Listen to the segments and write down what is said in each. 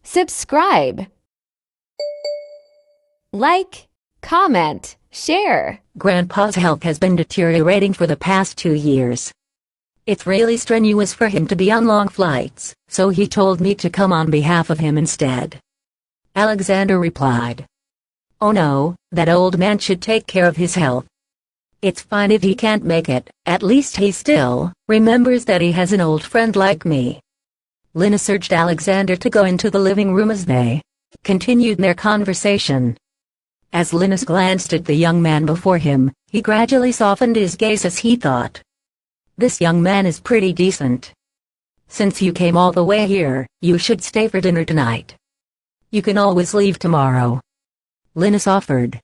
subscribe, like, comment, share. Grandpa's health has been deteriorating for the past 2 years. It's really strenuous for him to be on long flights, so he told me to come on behalf of him instead. Alexander replied. Oh no, that old man should take care of his health. It's fine if he can't make it, at least he still remembers that he has an old friend like me. Linus urged Alexander to go into the living room as they continued their conversation. As Linus glanced at the young man before him, he gradually softened his gaze as he thought. This young man is pretty decent. Since you came all the way here, you should stay for dinner tonight. You can always leave tomorrow. Linus offered.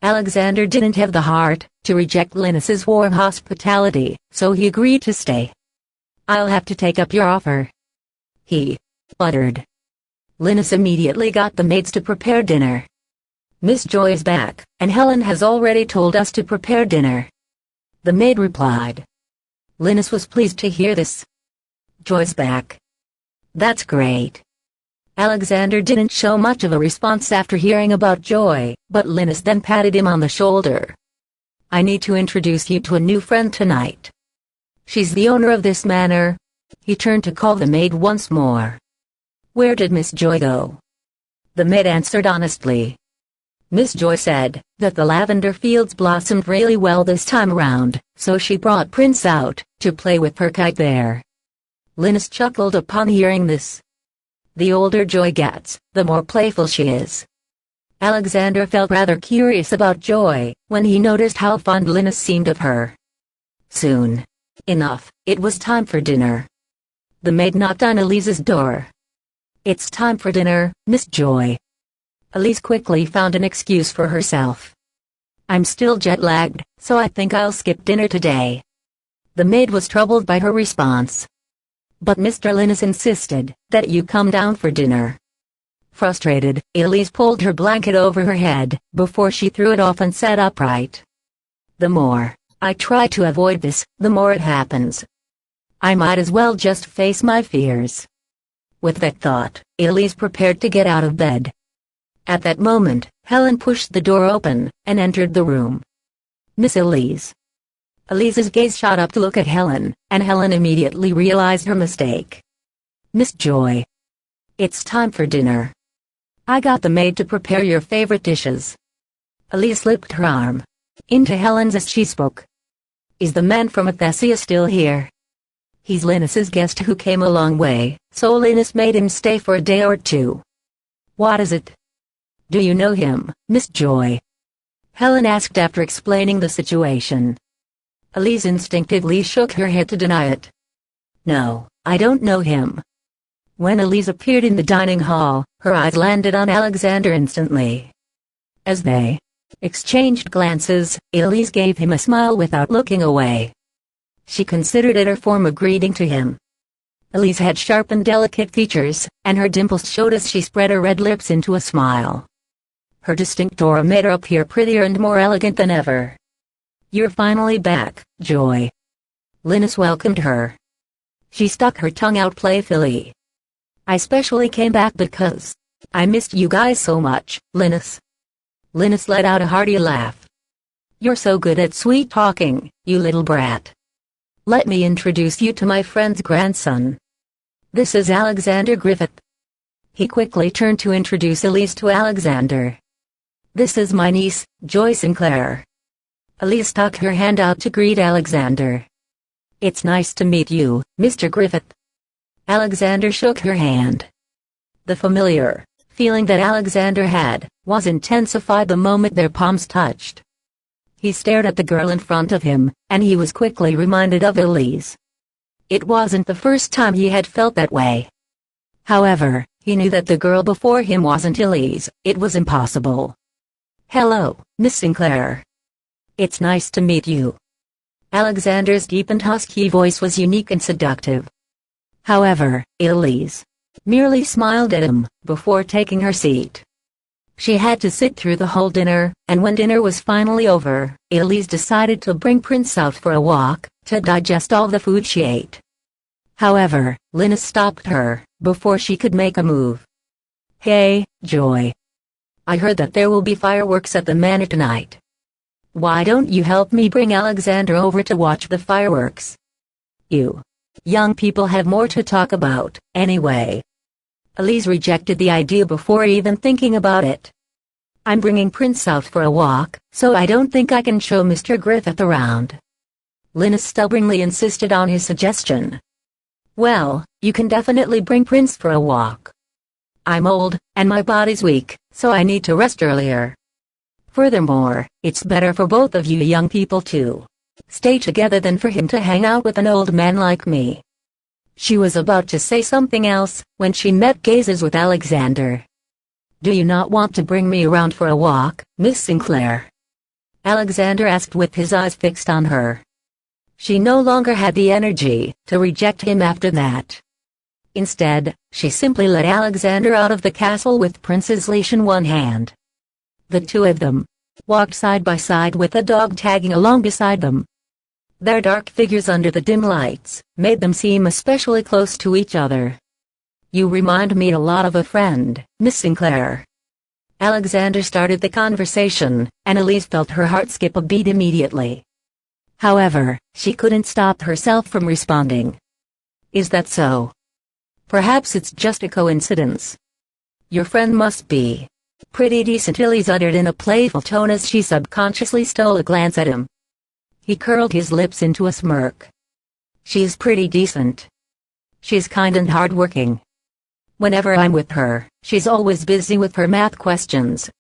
Alexander didn't have the heart to reject Linus's warm hospitality, so he agreed to stay. I'll have to take up your offer, he uttered. Linus immediately got the maids to prepare dinner. Miss Joy is back, and Helen has already told us to prepare dinner, the maid replied. Linus was pleased to hear this. Joy's back. That's great. Alexander didn't show much of a response after hearing about Joy, but Linus then patted him on the shoulder. I need to introduce you to a new friend tonight. She's the owner of this manor. He turned to call the maid once more. Where did Miss Joy go? The maid answered honestly. Miss Joy said that the lavender fields blossomed really well this time around, so she brought Prince out to play with her kite there. Linus chuckled upon hearing this. The older Joy gets, the more playful she is. Alexander felt rather curious about Joy when he noticed how fond Linus seemed of her. Soon enough, it was time for dinner. The maid knocked on Elise's door. It's time for dinner, Miss Joy. Elise quickly found an excuse for herself. I'm still jet-lagged, so I think I'll skip dinner today. The maid was troubled by her response. But Mr. Linus insisted that you come down for dinner. Frustrated, Elise pulled her blanket over her head before she threw it off and sat upright. The more I try to avoid this, the more it happens. I might as well just face my fears. With that thought, Elise prepared to get out of bed. At that moment, Helen pushed the door open and entered the room. Miss Elise. Elise's gaze shot up to look at Helen, and Helen immediately realized her mistake. Miss Joy. It's time for dinner. I got the maid to prepare your favorite dishes. Elise slipped her arm into Helen's as she spoke. Is the man from Athessia still here? He's Linus's guest who came a long way, so Linus made him stay for a day or two. What is it? Do you know him, Miss Joy? Helen asked after explaining the situation. Elise instinctively shook her head to deny it. No, I don't know him. When Elise appeared in the dining hall, her eyes landed on Alexander instantly. As they exchanged glances, Elise gave him a smile without looking away. She considered it her form of greeting to him. Elise had sharp and delicate features, and her dimples showed as she spread her red lips into a smile. Her distinct aura made her appear prettier and more elegant than ever. You're finally back, Joy. Linus welcomed her. She stuck her tongue out playfully. I specially came back because I missed you guys so much, Linus. Linus let out a hearty laugh. You're so good at sweet talking, you little brat. Let me introduce you to my friend's grandson. This is Alexander Griffith. He quickly turned to introduce Elise to Alexander. This is my niece, Joy Sinclair. Elise stuck her hand out to greet Alexander. It's nice to meet you, Mr. Griffith. Alexander shook her hand. The familiar feeling that Alexander had was intensified the moment their palms touched. He stared at the girl in front of him, and he was quickly reminded of Elise. It wasn't the first time he had felt that way. However, he knew that the girl before him wasn't Elise. It was impossible. Hello, Miss Sinclair. It's nice to meet you. Alexander's deep and husky voice was unique and seductive. However, Elise merely smiled at him before taking her seat. She had to sit through the whole dinner, and when dinner was finally over, Elise decided to bring Prince out for a walk to digest all the food she ate. However, Linus stopped her before she could make a move. Hey, Joy. I heard that there will be fireworks at the manor tonight. Why don't you help me bring Alexander over to watch the fireworks? You young people have more to talk about, anyway. Elise rejected the idea before even thinking about it. I'm bringing Prince out for a walk, so I don't think I can show Mr. Griffith around. Linus stubbornly insisted on his suggestion. Well, you can definitely bring Prince for a walk. I'm old, and my body's weak, so I need to rest earlier. Furthermore, it's better for both of you young people to stay together than for him to hang out with an old man like me. She was about to say something else, when she met gazes with Alexander. Do you not want to bring me around for a walk, Miss Sinclair? Alexander asked with his eyes fixed on her. She no longer had the energy to reject him after that. Instead, she simply led Alexander out of the castle with Prince's leash in one hand. The two of them walked side by side with a dog tagging along beside them. Their dark figures under the dim lights made them seem especially close to each other. You remind me a lot of a friend, Miss Sinclair. Alexander started the conversation, and Elise felt her heart skip a beat immediately. However, she couldn't stop herself from responding. Is that so? Perhaps it's just a coincidence. Your friend must be pretty decent, Elise uttered in a playful tone as she subconsciously stole a glance at him. He curled his lips into a smirk. She's pretty decent. She's kind and hardworking. Whenever I'm with her, she's always busy with her math questions.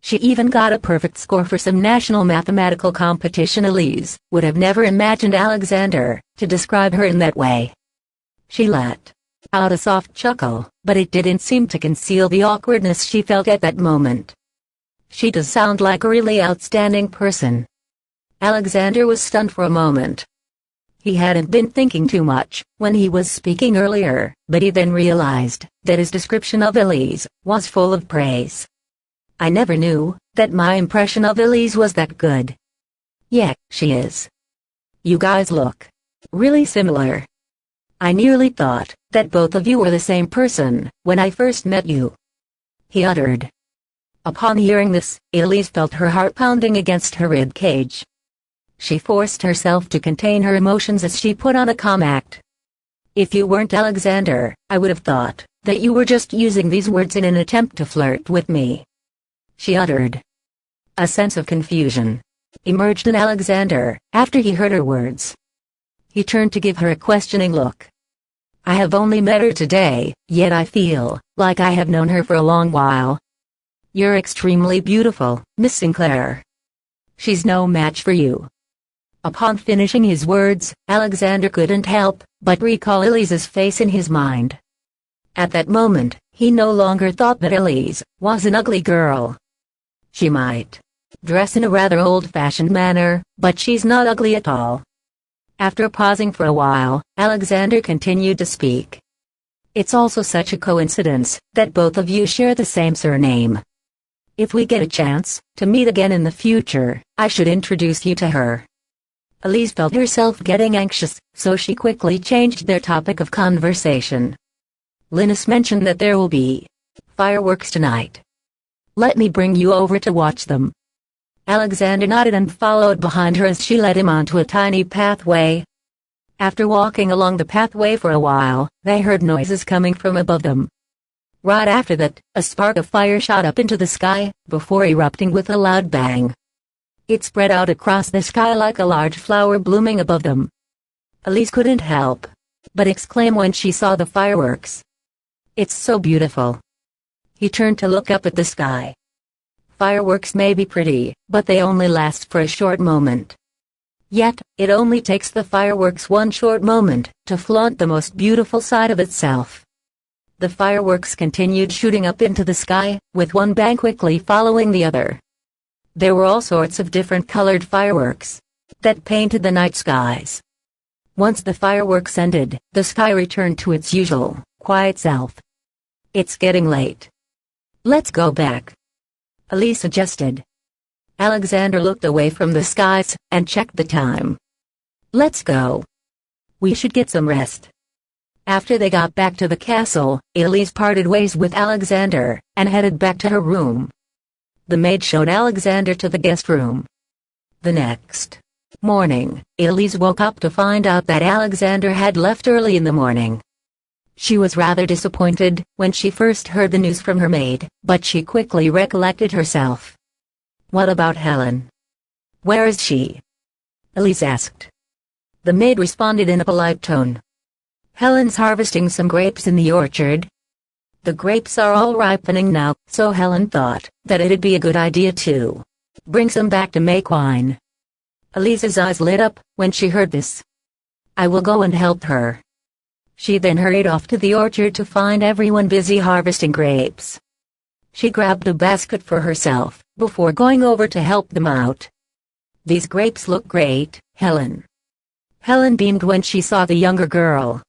She even got a perfect score for some national mathematical competition. Elise would have never imagined Alexander to describe her in that way. She let out a soft chuckle, but it didn't seem to conceal the awkwardness she felt at that moment. She does sound like a really outstanding person. Alexander was stunned for a moment. He hadn't been thinking too much when he was speaking earlier, but he then realized that his description of Elise was full of praise. I never knew that my impression of Elise was that good. Yeah, she is. You guys look really similar. I nearly thought that both of you were the same person when I first met you, he uttered. Upon hearing this, Elise felt her heart pounding against her rib cage. She forced herself to contain her emotions as she put on a calm act. If you weren't Alexander, I would have thought that you were just using these words in an attempt to flirt with me, she uttered. A sense of confusion emerged in Alexander after he heard her words. He turned to give her a questioning look. I have only met her today, yet I feel like I have known her for a long while. You're extremely beautiful, Miss Sinclair. She's no match for you. Upon finishing his words, Alexander couldn't help but recall Elise's face in his mind. At that moment, he no longer thought that Elise was an ugly girl. She might dress in a rather old-fashioned manner, but she's not ugly at all. After pausing for a while, Alexander continued to speak. It's also such a coincidence that both of you share the same surname. If we get a chance to meet again in the future, I should introduce you to her. Elise felt herself getting anxious, so she quickly changed their topic of conversation. Linus mentioned that there will be fireworks tonight. Let me bring you over to watch them. Alexander nodded and followed behind her as she led him onto a tiny pathway. After walking along the pathway for a while, they heard noises coming from above them. Right after that, a spark of fire shot up into the sky, before erupting with a loud bang. It spread out across the sky like a large flower blooming above them. Elise couldn't help but exclaim when she saw the fireworks. It's so beautiful. He turned to look up at the sky. Fireworks may be pretty, but they only last for a short moment. Yet, it only takes the fireworks one short moment to flaunt the most beautiful side of itself. The fireworks continued shooting up into the sky, with one bang quickly following the other. There were all sorts of different colored fireworks that painted the night skies. Once the fireworks ended, the sky returned to its usual, quiet self. It's getting late. Let's go back, Elise suggested. Alexander looked away from the skies and checked the time. Let's go. We should get some rest. After they got back to the castle, Elise parted ways with Alexander and headed back to her room. The maid showed Alexander to the guest room. The next morning, Elise woke up to find out that Alexander had left early in the morning. She was rather disappointed when she first heard the news from her maid, but she quickly recollected herself. "What about Helen? Where is she?" Elise asked. The maid responded in a polite tone. "Helen's harvesting some grapes in the orchard. The grapes are all ripening now, so Helen thought that it'd be a good idea to bring some back to make wine." Elise's eyes lit up when she heard this. "I will go and help her." She then hurried off to the orchard to find everyone busy harvesting grapes. She grabbed a basket for herself before going over to help them out. "These grapes look great, Helen." Helen beamed when she saw the younger girl.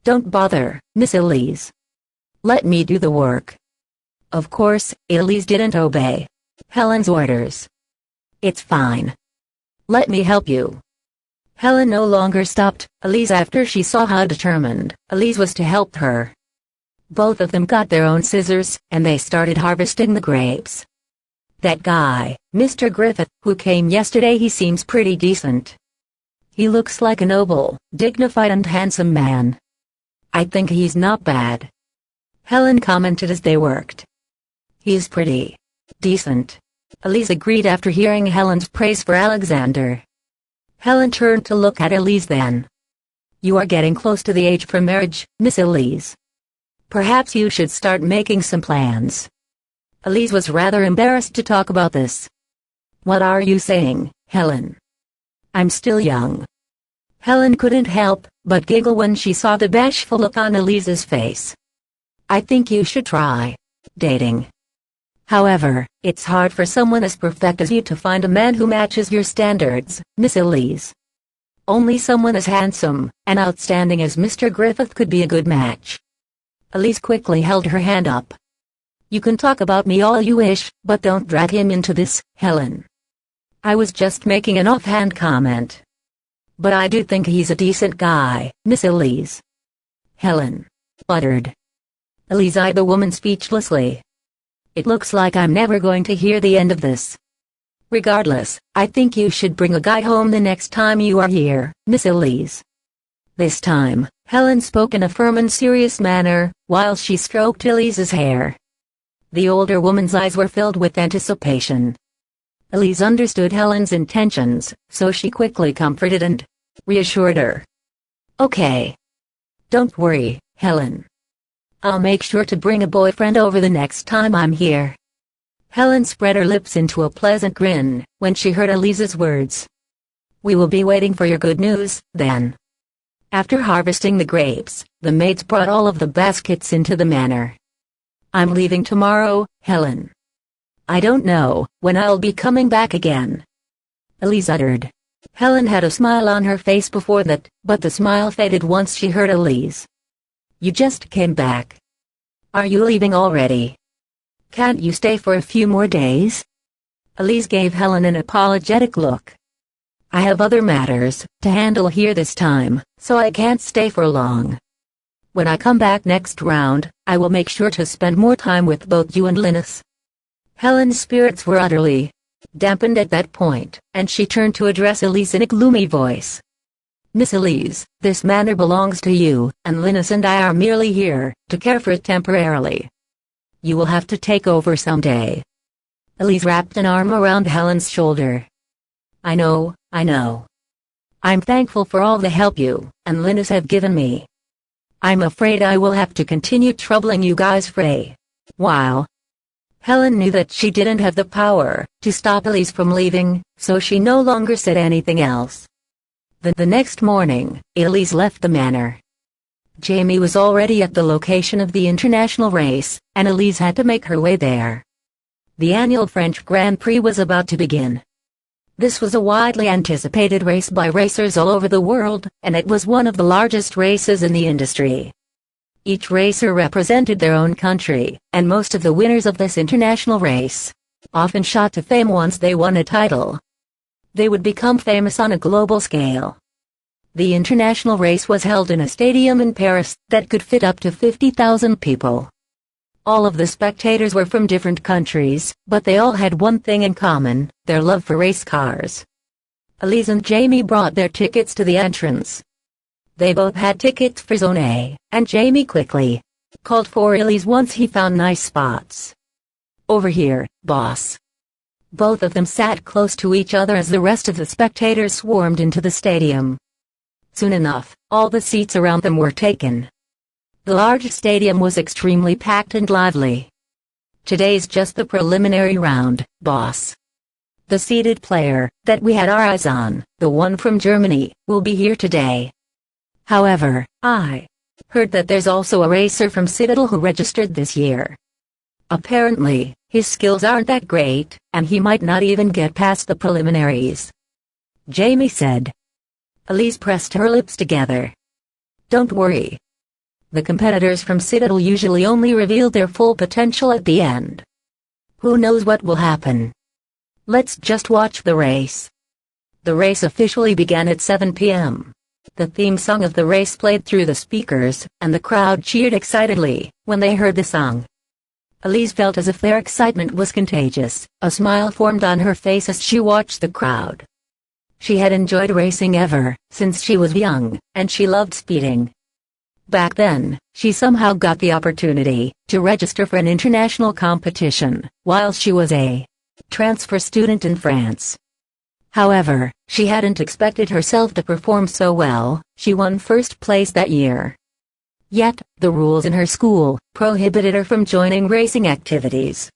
"Don't bother, Miss Elise. Let me do the work." Of course, Elise didn't obey Helen's orders. "It's fine. Let me help you." Helen no longer stopped Elise after she saw how determined Elise was to help her. Both of them got their own scissors, and they started harvesting the grapes. "That guy, Mr. Griffith, who came yesterday, he seems pretty decent. He looks like a noble, dignified and handsome man. I think he's not bad," Helen commented as they worked. "He's pretty decent," Elise agreed after hearing Helen's praise for Alexander. Helen turned to look at Elise then. "You are getting close to the age for marriage, Miss Elise. Perhaps you should start making some plans." Elise was rather embarrassed to talk about this. "What are you saying, Helen? I'm still young." Helen couldn't help but giggle when she saw the bashful look on Elise's face. "I think you should try dating. However, it's hard for someone as perfect as you to find a man who matches your standards, Miss Elise. Only someone as handsome and outstanding as Mr. Griffith could be a good match." Elise quickly held her hand up. "You can talk about me all you wish, but don't drag him into this, Helen. I was just making an offhand comment. But I do think he's a decent guy, Miss Elise," Helen uttered. Elise eyed the woman speechlessly. "It looks like I'm never going to hear the end of this. Regardless, I think you should bring a guy home the next time you are here, Miss Elise." This time, Helen spoke in a firm and serious manner, while she stroked Elise's hair. The older woman's eyes were filled with anticipation. Elise understood Helen's intentions, so she quickly comforted and reassured her. "Okay. Don't worry, Helen. I'll make sure to bring a boyfriend over the next time I'm here." Helen spread her lips into a pleasant grin when she heard Elise's words. "We will be waiting for your good news, then." After harvesting the grapes, the maids brought all of the baskets into the manor. "I'm leaving tomorrow, Helen. I don't know when I'll be coming back again," Elise uttered. Helen had a smile on her face before that, but the smile faded once she heard Elise. "You just came back. Are you leaving already? Can't you stay for a few more days?" Elise gave Helen an apologetic look. "I have other matters to handle here this time, so I can't stay for long. When I come back next round, I will make sure to spend more time with both you and Linus." Helen's spirits were utterly dampened at that point, and she turned to address Elise in a gloomy voice. "Miss Elise, this manor belongs to you, and Linus and I are merely here to care for it temporarily. You will have to take over someday." Elise wrapped an arm around Helen's shoulder. I know. I'm thankful for all the help you and Linus have given me. I'm afraid I will have to continue troubling you guys for a while." Helen knew that she didn't have the power to stop Elise from leaving, so she no longer said anything else. The next morning, Elise left the manor. Jamie was already at the location of the international race, and Elise had to make her way there. The annual French Grand Prix was about to begin. This was a widely anticipated race by racers all over the world, and it was one of the largest races in the industry. Each racer represented their own country, and most of the winners of this international race often shot to fame once they won a title. They would become famous on a global scale. The international race was held in a stadium in Paris that could fit up to 50,000 people. All of the spectators were from different countries, but they all had one thing in common: their love for race cars. Elise and Jamie brought their tickets to the entrance. They both had tickets for Zone A, and Jamie quickly called for Elise once he found nice spots. "Over here, boss." Both of them sat close to each other as the rest of the spectators swarmed into the stadium. Soon enough, all the seats around them were taken. The large stadium was extremely packed and lively. "Today's just the preliminary round, boss. The seeded player that we had our eyes on, the one from Germany, will be here today. However, I heard that there's also a racer from Citadel who registered this year. Apparently, his skills aren't that great, and he might not even get past the preliminaries," Jamie said. Elise pressed her lips together. "Don't worry. The competitors from Citadel usually only reveal their full potential at the end. Who knows what will happen? Let's just watch the race." The race officially began at 7 p.m. The theme song of the race played through the speakers, and the crowd cheered excitedly when they heard the song. Elise felt as if their excitement was contagious. A smile formed on her face as she watched the crowd. She had enjoyed racing ever since she was young, and she loved speeding. Back then, she somehow got the opportunity to register for an international competition while she was a transfer student in France. However, she hadn't expected herself to perform so well. She won first place that year. Yet, the rules in her school prohibited her from joining racing activities.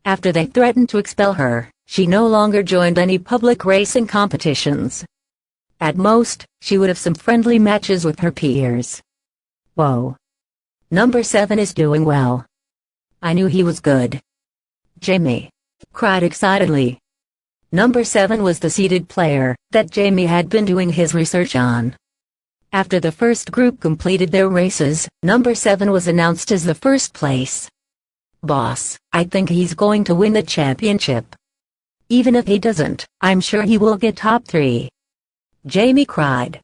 After they threatened to expel her, she no longer joined any public racing competitions. At most, she would have some friendly matches with her peers. "Whoa. Number 7 is doing well. I knew he was good," Jamie cried excitedly. Number 7 was the seeded player that Jamie had been doing his research on. After the first group completed their races, Number 7 was announced as the first place. "Boss, I think he's going to win the championship. Even if he doesn't, I'm sure he will get top 3. Jamie cried.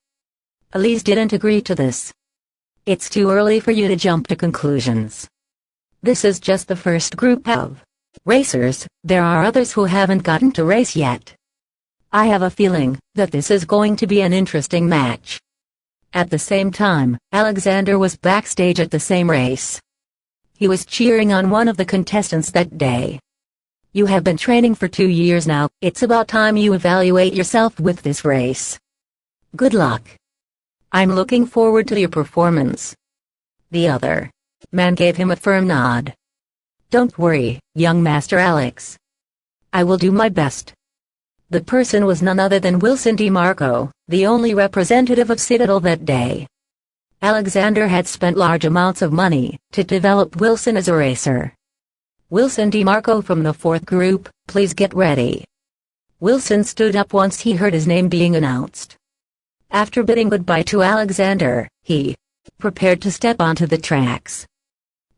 Elise didn't agree to this. "It's too early for you to jump to conclusions. This is just the first group of racers. There are others who haven't gotten to race yet. I have a feeling that this is going to be an interesting match." At the same time, Alexander was backstage at the same race. He was cheering on one of the contestants that day. "You have been training for 2 years now. It's about time you evaluate yourself with this race. Good luck. I'm looking forward to your performance." The other man gave him a firm nod. "Don't worry, young Master Alex. I will do my best." The person was none other than Wilson DeMarco, the only representative of Citadel that day. Alexander had spent large amounts of money to develop Wilson as a racer. "Wilson DeMarco from the 4th group, please get ready." Wilson stood up once he heard his name being announced. After bidding goodbye to Alexander, he prepared to step onto the tracks.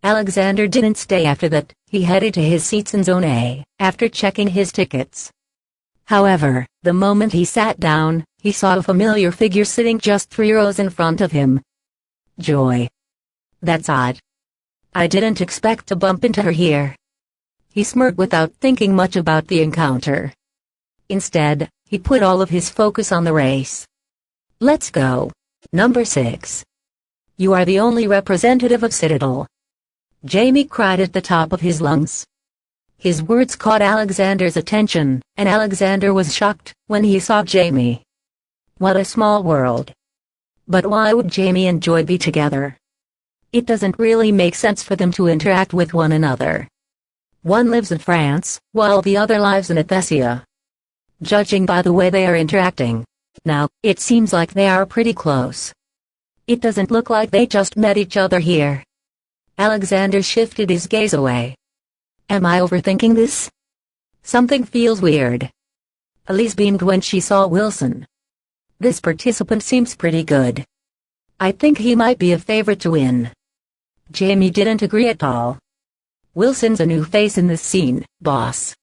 Alexander didn't stay after that. He headed to his seats in Zone A, after checking his tickets. However, the moment he sat down, he saw a familiar figure sitting just 3 rows in front of him. Joy. "That's odd. I didn't expect to bump into her here." He smirked without thinking much about the encounter. Instead, he put all of his focus on the race. "Let's go. Number 6. You are the only representative of Citadel," Jamie cried at the top of his lungs. His words caught Alexander's attention, and Alexander was shocked when he saw Jamie. What a small world. But why would Jamie and Joy be together? It doesn't really make sense for them to interact with one another. One lives in France, while the other lives in Athesia. Judging by the way they are interacting now, it seems like they are pretty close. It doesn't look like they just met each other here. Alexander shifted his gaze away. Am I overthinking this? Something feels weird. Elise beamed when she saw Wilson. This participant seems pretty good. I think he might be a favorite to win. Jamie didn't agree at all. Wilson's a new face in this scene, boss.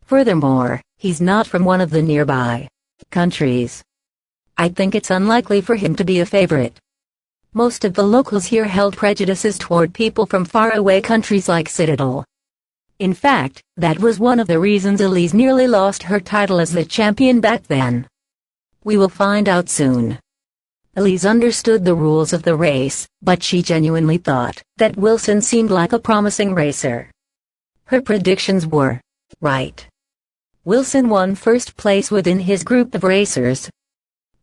Furthermore, he's not from one of the nearby countries. I think it's unlikely for him to be a favorite. Most of the locals here held prejudices toward people from faraway countries like Citadel. In fact, that was one of the reasons Elise nearly lost her title as the champion back then. We will find out soon. Elise understood the rules of the race, but she genuinely thought that Wilson seemed like a promising racer. Her predictions were right. Wilson won first place within his group of racers.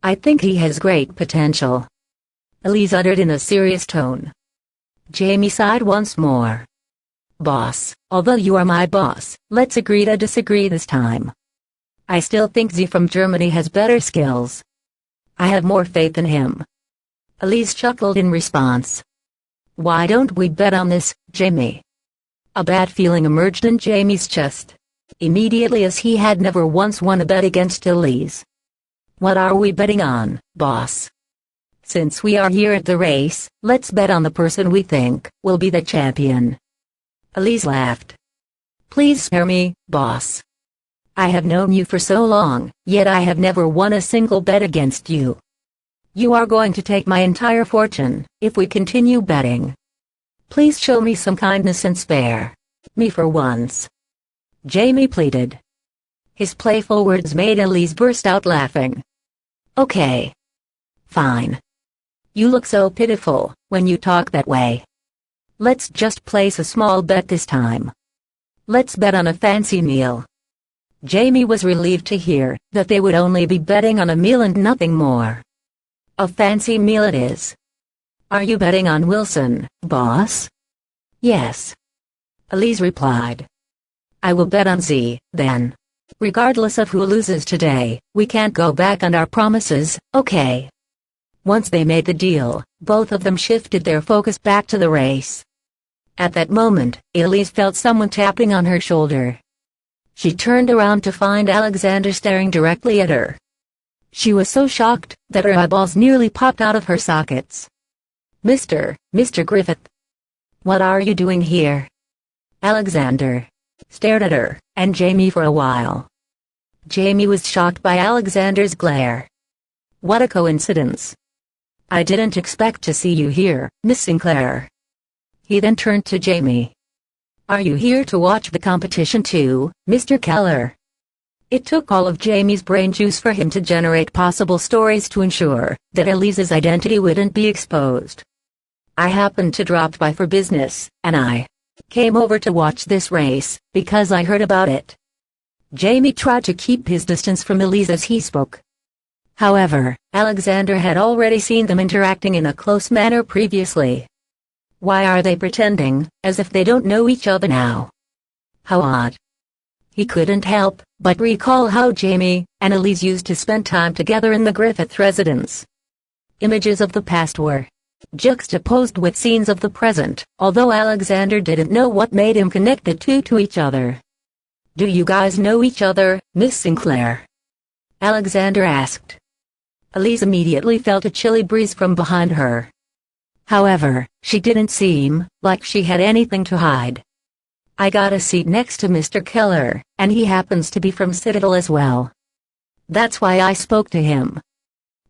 I think he has great potential, Elise uttered in a serious tone. Jamie sighed once more. Boss, although you are my boss, let's agree to disagree this time. I still think Z from Germany has better skills. I have more faith in him. Elise chuckled in response. Why don't we bet on this, Jamie? A bad feeling emerged in Jamie's chest, immediately, as he had never once won a bet against Elise. What are we betting on, boss? Since we are here at the race, let's bet on the person we think will be the champion. Elise laughed. Please spare me, boss. I have known you for so long, yet I have never won a single bet against you. You are going to take my entire fortune if we continue betting. Please show me some kindness and spare me for once, Jamie pleaded. His playful words made Elise burst out laughing. Okay. Fine. You look so pitiful when you talk that way. Let's just place a small bet this time. Let's bet on a fancy meal. Jamie was relieved to hear that they would only be betting on a meal and nothing more. A fancy meal it is. Are you betting on Wilson, boss? Yes, Elise replied. I will bet on Z, then. Regardless of who loses today, we can't go back on our promises, okay? Once they made the deal, both of them shifted their focus back to the race. At that moment, Elise felt someone tapping on her shoulder. She turned around to find Alexander staring directly at her. She was so shocked that her eyeballs nearly popped out of her sockets. Mr. Griffith. What are you doing here? Alexander stared at her and Jamie for a while. Jamie was shocked by Alexander's glare. What a coincidence. I didn't expect to see you here, Miss Sinclair. He then turned to Jamie. Are you here to watch the competition too, Mr. Keller? It took all of Jamie's brain juice for him to generate possible stories to ensure that Elise's identity wouldn't be exposed. I happened to drop by for business, and I came over to watch this race because I heard about it. Jamie tried to keep his distance from Elise as he spoke. However, Alexander had already seen them interacting in a close manner previously. Why are they pretending as if they don't know each other now? How odd. He couldn't help but recall how Jamie and Elise used to spend time together in the Griffith residence. Images of the past were juxtaposed with scenes of the present, although Alexander didn't know what made him connect the two to each other. Do you guys know each other, Miss Sinclair? Alexander asked. Elise immediately felt a chilly breeze from behind her. However, she didn't seem like she had anything to hide. I got a seat next to Mr. Keller, and he happens to be from Citadel as well. That's why I spoke to him.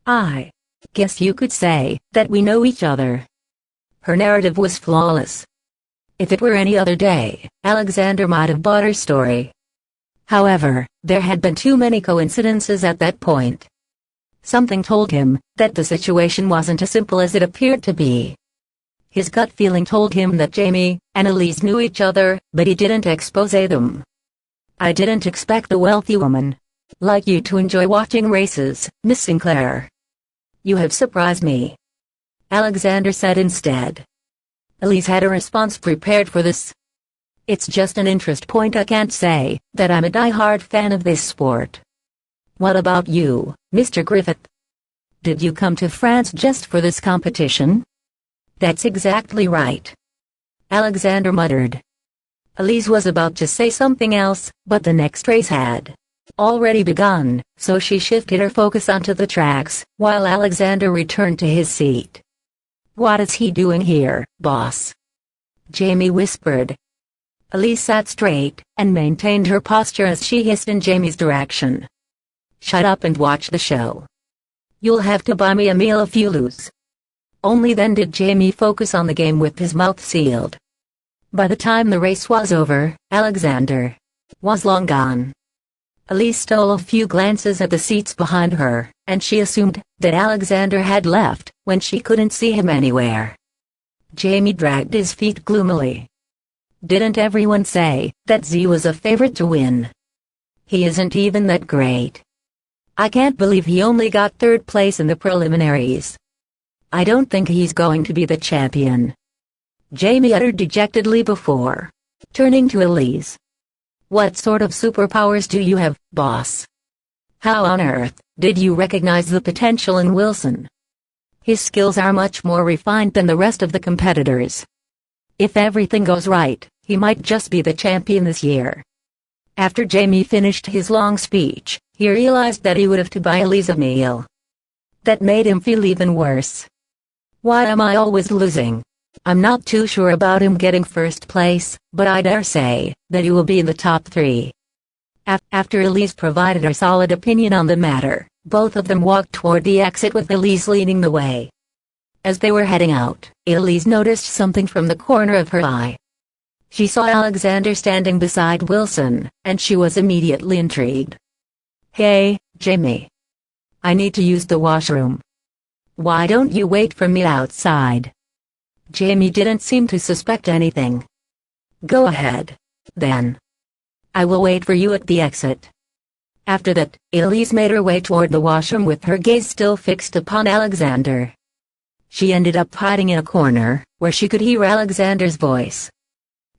I guess you could say that we know each other. Her narrative was flawless. If it were any other day, Alexander might have bought her story. However, there had been too many coincidences at that point. Something told him that the situation wasn't as simple as it appeared to be. His gut feeling told him that Jamie and Elise knew each other, but he didn't expose them. I didn't expect a wealthy woman like you to enjoy watching races, Miss Sinclair. You have surprised me, Alexander said instead. Elise had a response prepared for this. It's just an interest point. I can't say that I'm a die-hard fan of this sport. What about you, Mr. Griffith? Did you come to France just for this competition? That's exactly right, Alexander muttered. Elise was about to say something else, but the next race had already begun, so she shifted her focus onto the tracks, while Alexander returned to his seat. What is he doing here, boss? Jamie whispered. Elise sat straight and maintained her posture as she hissed in Jamie's direction. Shut up and watch the show. You'll have to buy me a meal if you lose. Only then did Jamie focus on the game with his mouth sealed. By the time the race was over, Alexander was long gone. Elise stole a few glances at the seats behind her, and she assumed that Alexander had left when she couldn't see him anywhere. Jamie dragged his feet gloomily. Didn't everyone say that Z was a favorite to win? He isn't even that great. I can't believe he only got third place in the preliminaries. I don't think he's going to be the champion, Jamie uttered dejectedly before turning to Elise. What sort of superpowers do you have, boss? How on earth did you recognize the potential in Wilson? His skills are much more refined than the rest of the competitors. If everything goes right, he might just be the champion this year. After Jamie finished his long speech, he realized that he would have to buy Elise a meal. That made him feel even worse. Why am I always losing? I'm not too sure about him getting first place, but I dare say that he will be in the top 3. After Elise provided her solid opinion on the matter, both of them walked toward the exit with Elise leading the way. As they were heading out, Elise noticed something from the corner of her eye. She saw Alexander standing beside Wilson, and she was immediately intrigued. Hey, Jamie. I need to use the washroom. Why don't you wait for me outside? Jamie didn't seem to suspect anything. Go ahead, then. I will wait for you at the exit. After that, Elise made her way toward the washroom with her gaze still fixed upon Alexander. She ended up hiding in a corner, where she could hear Alexander's voice.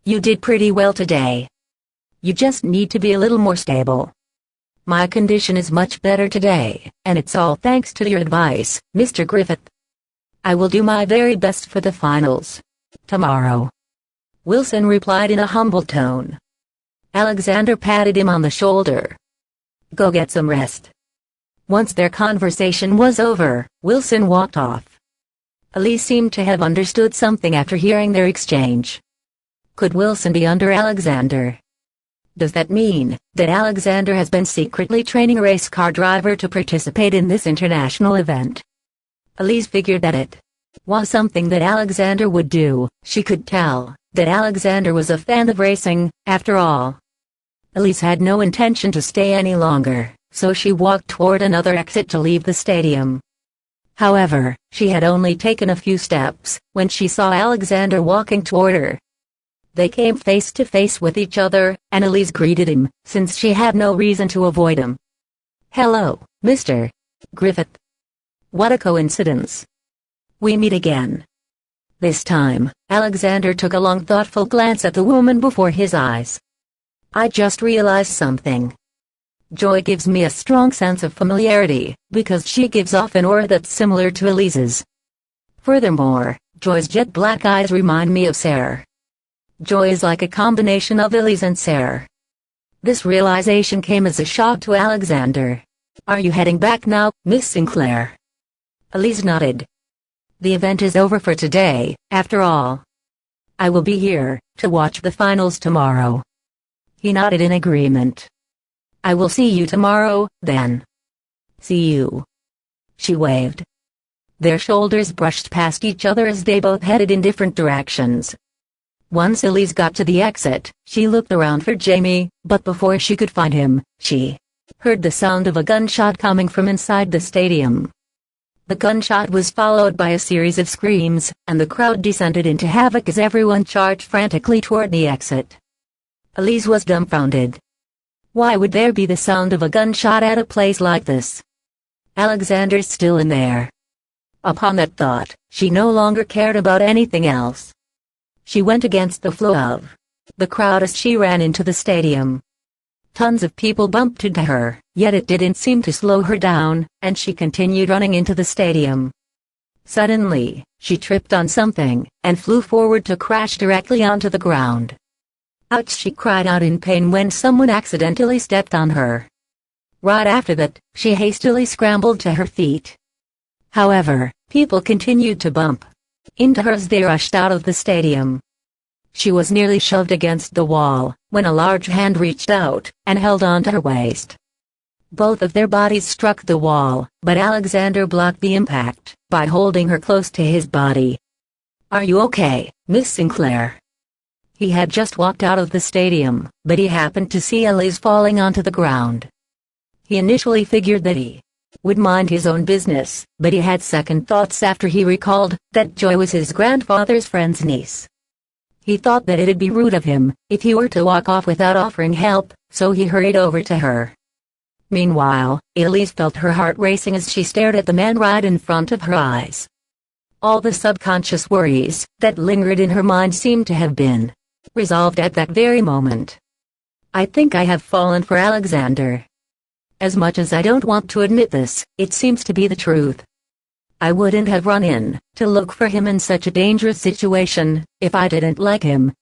You did pretty well today. You just need to be a little more stable. My condition is much better today, and it's all thanks to your advice, Mr. Griffith. I will do my very best for the finals tomorrow. Wilson replied in a humble tone. Alexander patted him on the shoulder. Go get some rest. Once their conversation was over, Wilson walked off. Elise seemed to have understood something after hearing their exchange. Could Wilson be under Alexander? Does that mean that Alexander has been secretly training a race car driver to participate in this international event? Elise figured that it was something that Alexander would do. She could tell that Alexander was a fan of racing, after all. Elise had no intention to stay any longer, so she walked toward another exit to leave the stadium. However, she had only taken a few steps when she saw Alexander walking toward her. They came face to face with each other, and Elise greeted him, since she had no reason to avoid him. Hello, Mr. Griffith. What a coincidence. We meet again. This time, Alexander took a long thoughtful glance at the woman before his eyes. I just realized something. Joy gives me a strong sense of familiarity, because she gives off an aura that's similar to Elise's. Furthermore, Joy's jet black eyes remind me of Sarah. Joy is like a combination of Elise and Sarah. This realization came as a shock to Alexander. Are you heading back now, Miss Sinclair? Elise nodded. The event is over for today, after all. I will be here to watch the finals tomorrow. He nodded in agreement. I will see you tomorrow, then. See you. She waved. Their shoulders brushed past each other as they both headed in different directions. Once Elise got to the exit, she looked around for Jamie, but before she could find him, she heard the sound of a gunshot coming from inside the stadium. The gunshot was followed by a series of screams, and the crowd descended into havoc as everyone charged frantically toward the exit. Elise was dumbfounded. Why would there be the sound of a gunshot at a place like this? Alexander's still in there. Upon that thought, she no longer cared about anything else. She went against the flow of the crowd as she ran into the stadium. Tons of people bumped into her, yet it didn't seem to slow her down, and she continued running into the stadium. Suddenly, she tripped on something, and flew forward to crash directly onto the ground. Ouch! She cried out in pain when someone accidentally stepped on her. Right after that, she hastily scrambled to her feet. However, people continued to bump into her as they rushed out of the stadium. She was nearly shoved against the wall, when a large hand reached out and held onto her waist. Both of their bodies struck the wall, but Alexander blocked the impact by holding her close to his body. "Are you okay, Miss Sinclair?" He had just walked out of the stadium, but he happened to see Elise falling onto the ground. He initially figured that he would mind his own business, but he had second thoughts after he recalled that Joy was his grandfather's friend's niece. He thought that it'd be rude of him if he were to walk off without offering help, so he hurried over to her. Meanwhile, Elise felt her heart racing as she stared at the man right in front of her eyes. All the subconscious worries that lingered in her mind seemed to have been resolved at that very moment. "I think I have fallen for Alexander. As much as I don't want to admit this, it seems to be the truth. I wouldn't have run in to look for him in such a dangerous situation if I didn't like him."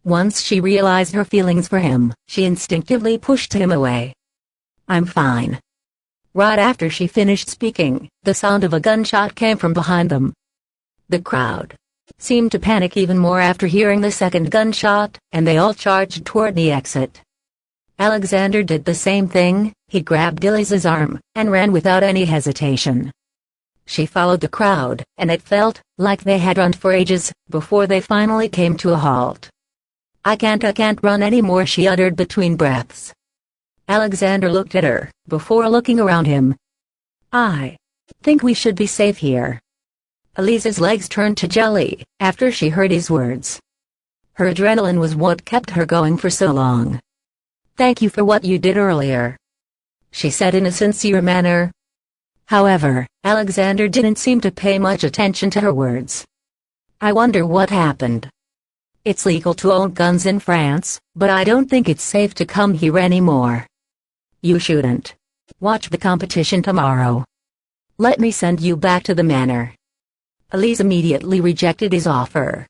Once she realized her feelings for him, she instinctively pushed him away. "I'm fine." Right after she finished speaking, the sound of a gunshot came from behind them. The crowd seemed to panic even more after hearing the second gunshot, and they all charged toward the exit. Alexander did the same thing. He grabbed Elise's arm and ran without any hesitation. She followed the crowd, and it felt like they had run for ages before they finally came to a halt. I can't run anymore," she uttered between breaths. Alexander looked at her before looking around him. "I think we should be safe here." Elise's legs turned to jelly after she heard his words. Her adrenaline was what kept her going for so long. "Thank you for what you did earlier," she said in a sincere manner. However, Alexander didn't seem to pay much attention to her words. "I wonder what happened. It's legal to own guns in France, but I don't think it's safe to come here anymore. You shouldn't watch the competition tomorrow. Let me send you back to the manor." Elise immediately rejected his offer.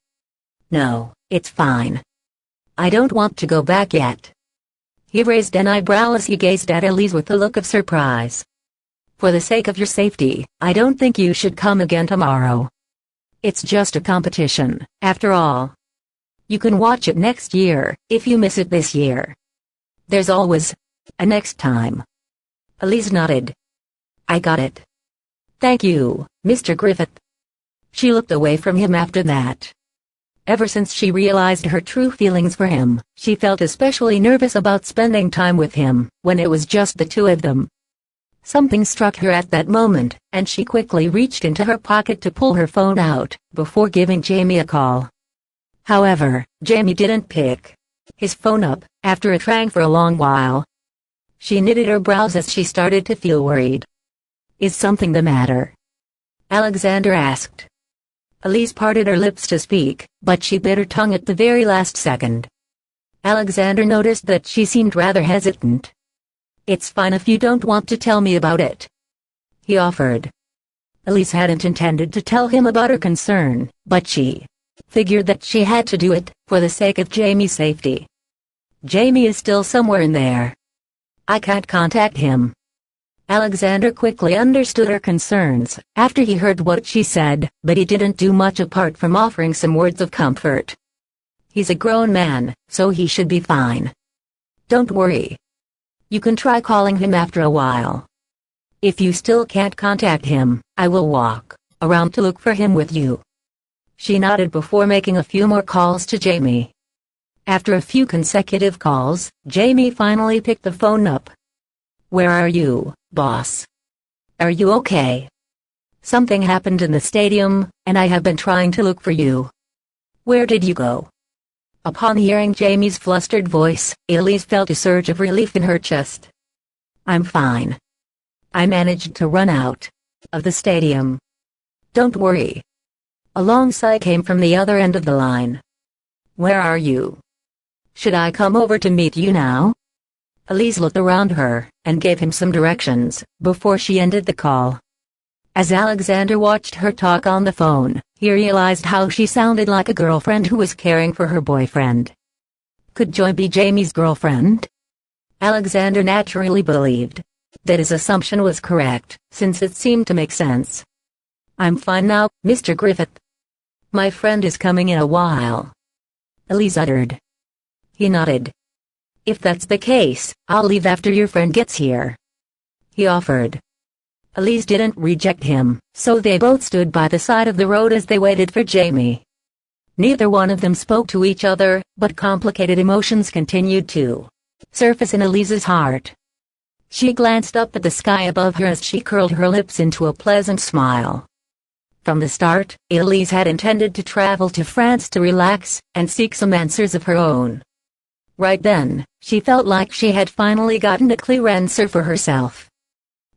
"No, it's fine. I don't want to go back yet." He raised an eyebrow as he gazed at Elise with a look of surprise. "For the sake of your safety, I don't think you should come again tomorrow. It's just a competition, after all. You can watch it next year, if you miss it this year. There's always a next time." Elise nodded. "I got it. Thank you, Mr. Griffith." She looked away from him after that. Ever since she realized her true feelings for him, she felt especially nervous about spending time with him when it was just the two of them. Something struck her at that moment, and she quickly reached into her pocket to pull her phone out before giving Jamie a call. However, Jamie didn't pick his phone up after it rang for a long while. She knitted her brows as she started to feel worried. "Is something the matter?" Alexander asked. Elise parted her lips to speak, but she bit her tongue at the very last second. Alexander noticed that she seemed rather hesitant. "It's fine if you don't want to tell me about it," he offered. Elise hadn't intended to tell him about her concern, but she figured that she had to do it for the sake of Jamie's safety. "Jamie is still somewhere in there. I can't contact him." Alexander quickly understood her concerns after he heard what she said, but he didn't do much apart from offering some words of comfort. "He's a grown man, so he should be fine. Don't worry. You can try calling him after a while. If you still can't contact him, I will walk around to look for him with you." She nodded before making a few more calls to Jamie. After a few consecutive calls, Jamie finally picked the phone up. "Where are you, boss? Are you okay? Something happened in the stadium, and I have been trying to look for you. Where did you go?" Upon hearing Jamie's flustered voice, Elise felt a surge of relief in her chest. "I'm fine. I managed to run out of the stadium. Don't worry." A long sigh came from the other end of the line. "Where are you? Should I come over to meet you now?" Elise looked around her and gave him some directions before she ended the call. As Alexander watched her talk on the phone, he realized how she sounded like a girlfriend who was caring for her boyfriend. Could Joy be Jamie's girlfriend? Alexander naturally believed that his assumption was correct, since it seemed to make sense. "I'm fine now, Mr. Griffith. My friend is coming in a while," Elise uttered. He nodded. "If that's the case, I'll leave after your friend gets here." he offered. Elise didn't reject him, so they both stood by the side of the road as they waited for Jamie. Neither one of them spoke to each other, but complicated emotions continued to surface in Elise's heart. She glanced up at the sky above her as she curled her lips into a pleasant smile. From the start, Elise had intended to travel to France to relax and seek some answers of her own. Right then, she felt like she had finally gotten a clear answer for herself.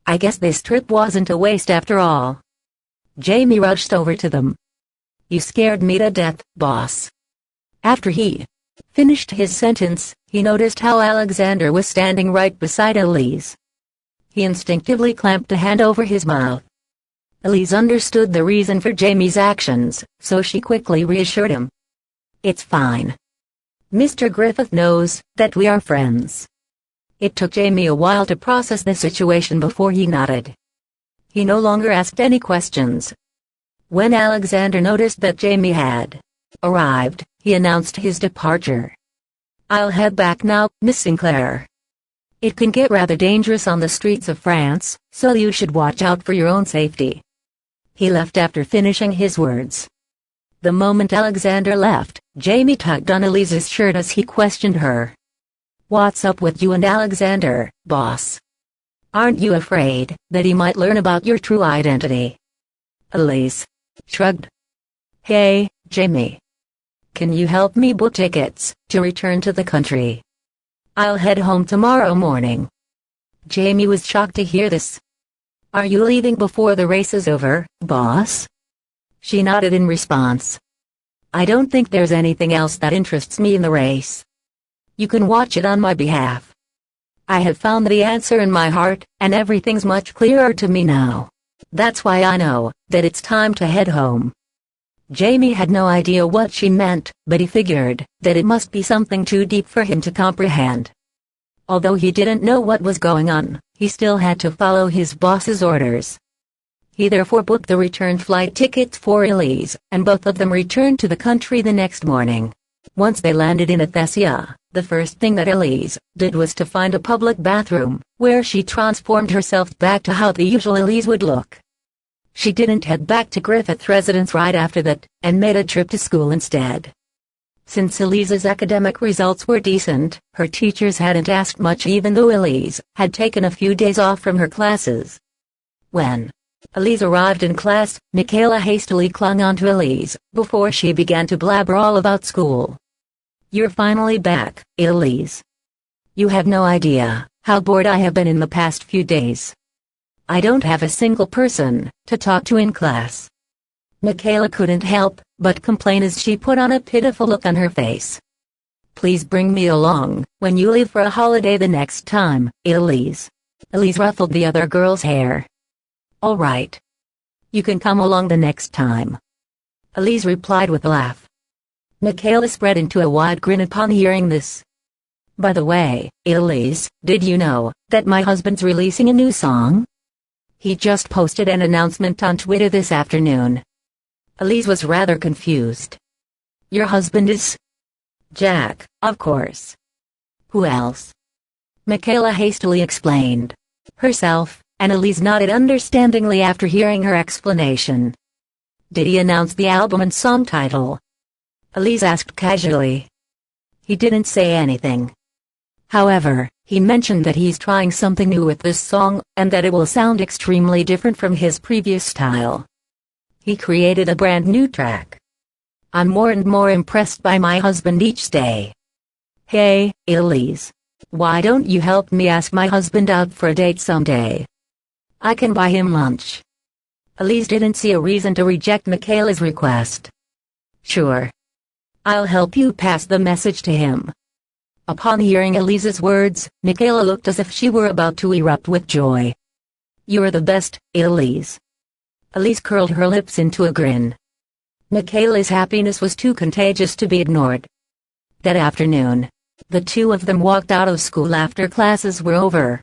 I guess this trip wasn't a waste after all. Jamie rushed over to them. You scared me to death, boss. After he finished his sentence, he noticed how Alexander was standing right beside Elise. He instinctively clamped a hand over his mouth. Elise understood the reason for Jamie's actions, so she quickly reassured him. It's fine. Mr. Griffith knows that we are friends. It took Jamie a while to process the situation before he nodded. He no longer asked any questions. When Alexander noticed that Jamie had arrived, he announced his departure. I'll head back now, Miss Sinclair. It can get rather dangerous on the streets of France, so you should watch out for your own safety. He left after finishing his words. The moment Alexander left, Jamie tugged on Elise's shirt as he questioned her. What's up with you and Alexander, boss? Aren't you afraid that he might learn about your true identity? Elise shrugged. Hey, Jamie. Can you help me book tickets to return to the country? I'll head home tomorrow morning. Jamie was shocked to hear this. Are you leaving before the race is over, boss? She nodded in response. I don't think there's anything else that interests me in the race. You can watch it on my behalf. I have found the answer in my heart, and everything's much clearer to me now. That's why I know that it's time to head home. Jamie had no idea what she meant, but he figured that it must be something too deep for him to comprehend. Although he didn't know what was going on, he still had to follow his boss's orders. He therefore booked the return flight tickets for Elise, and both of them returned to the country the next morning. Once they landed in Athessia, the first thing that Elise did was to find a public bathroom, where she transformed herself back to how the usual Elise would look. She didn't head back to Griffith residence right after that, and made a trip to school instead. Since Elise's academic results were decent, her teachers hadn't asked much even though Elise had taken a few days off from her classes. When Elise arrived in class, Michaela hastily clung onto Elise before she began to blabber all about school. You're finally back, Elise. You have no idea how bored I have been in the past few days. I don't have a single person to talk to in class. Michaela couldn't help but complain as she put on a pitiful look on her face. Please bring me along when you leave for a holiday the next time, Elise. Elise ruffled the other girl's hair. All right. You can come along the next time. Elise replied with a laugh. Michaela spread into a wide grin upon hearing this. By the way, Elise, did you know that my husband's releasing a new song? He just posted an announcement on Twitter this afternoon. Elise was rather confused. Your husband is Jack, of course. Who else? Michaela hastily explained herself, and Elise nodded understandingly after hearing her explanation. Did he announce the album and song title? Elise asked casually. He didn't say anything. However, he mentioned that he's trying something new with this song, and that it will sound extremely different from his previous style. He created a brand new track. I'm more and more impressed by my husband each day. Hey, Elise. Why don't you help me ask my husband out for a date someday? I can buy him lunch. Elise didn't see a reason to reject Michaela's request. Sure. I'll help you pass the message to him. Upon hearing Elise's words, Michaela looked as if she were about to erupt with joy. You're the best, Elise. Elise curled her lips into a grin. Michaela's happiness was too contagious to be ignored. That afternoon, the two of them walked out of school after classes were over.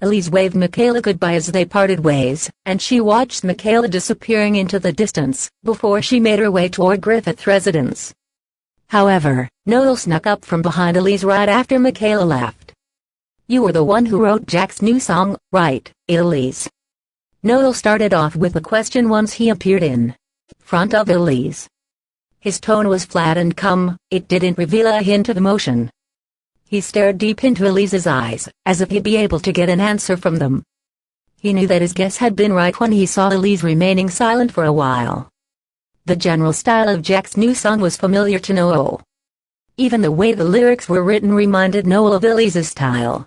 Elise waved Michaela goodbye as they parted ways, and she watched Michaela disappearing into the distance before she made her way toward Griffith residence. However, Noel snuck up from behind Elise right after Michaela left. You were the one who wrote Jack's new song, right, Elise? Noel started off with a question once he appeared in front of Elise. His tone was flat and calm, it didn't reveal a hint of emotion. He stared deep into Elise's eyes, as if he'd be able to get an answer from them. He knew that his guess had been right when he saw Elise remaining silent for a while. The general style of Jack's new song was familiar to Noel. Even the way the lyrics were written reminded Noel of Elise's style.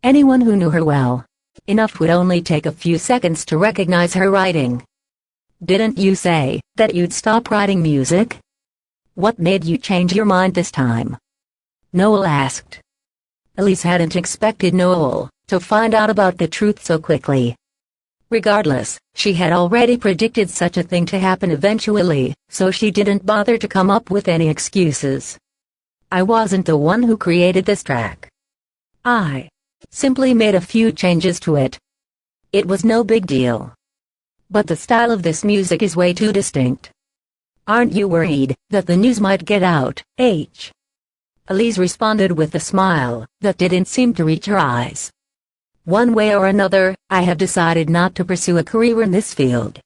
Anyone who knew her well enough would only take a few seconds to recognize her writing. Didn't you say that you'd stop writing music? What made you change your mind this time? Noel asked. Elise hadn't expected Noel to find out about the truth so quickly. Regardless, she had already predicted such a thing to happen eventually, so she didn't bother to come up with any excuses. I wasn't the one who created this track. I simply made a few changes to it. It was no big deal. But the style of this music is way too distinct. Aren't you worried that the news might get out, H? Elise responded with a smile that didn't seem to reach her eyes. One way or another, I have decided not to pursue a career in this field.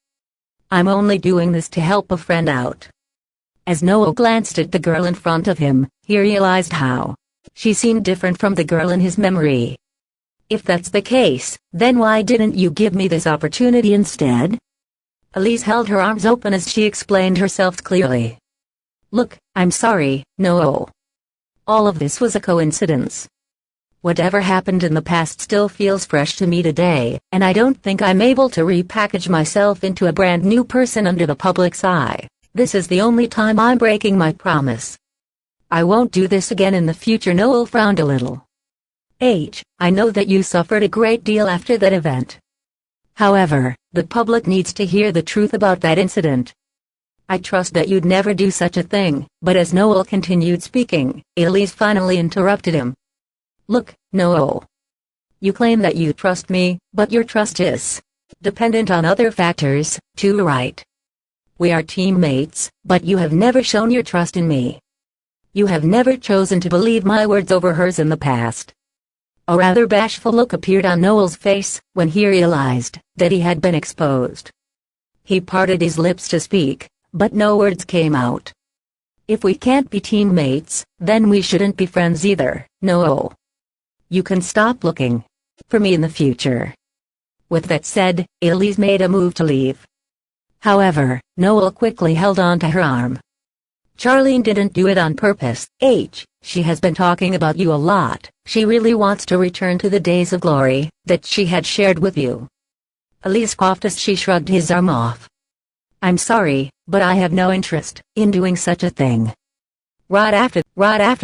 I'm only doing this to help a friend out. As Noel glanced at the girl in front of him, he realized how she seemed different from the girl in his memory. If that's the case, then why didn't you give me this opportunity instead? Elise held her arms open as she explained herself clearly. Look, I'm sorry, Noel. All of this was a coincidence. Whatever happened in the past still feels fresh to me today, and I don't think I'm able to repackage myself into a brand new person under the public's eye. This is the only time I'm breaking my promise. I won't do this again in the future. Noel frowned a little. H, I know that you suffered a great deal after that event. However, the public needs to hear the truth about that incident. I trust that you'd never do such a thing, but as Noel continued speaking, Elise finally interrupted him. Look, Noel. You claim that you trust me, but your trust is dependent on other factors, too, right? We are teammates, but you have never shown your trust in me. You have never chosen to believe my words over hers in the past. A rather bashful look appeared on Noel's face when he realized that he had been exposed. He parted his lips to speak, but no words came out. If we can't be teammates, then we shouldn't be friends either, Noel. You can stop looking for me in the future. With that said, Elise made a move to leave. However, Noel quickly held on to her arm. Charlene didn't do it on purpose, H. She has been talking about you a lot. She really wants to return to the days of glory that she had shared with you. Elise coughed as she shrugged his arm off. I'm sorry, but I have no interest in doing such a thing. Right after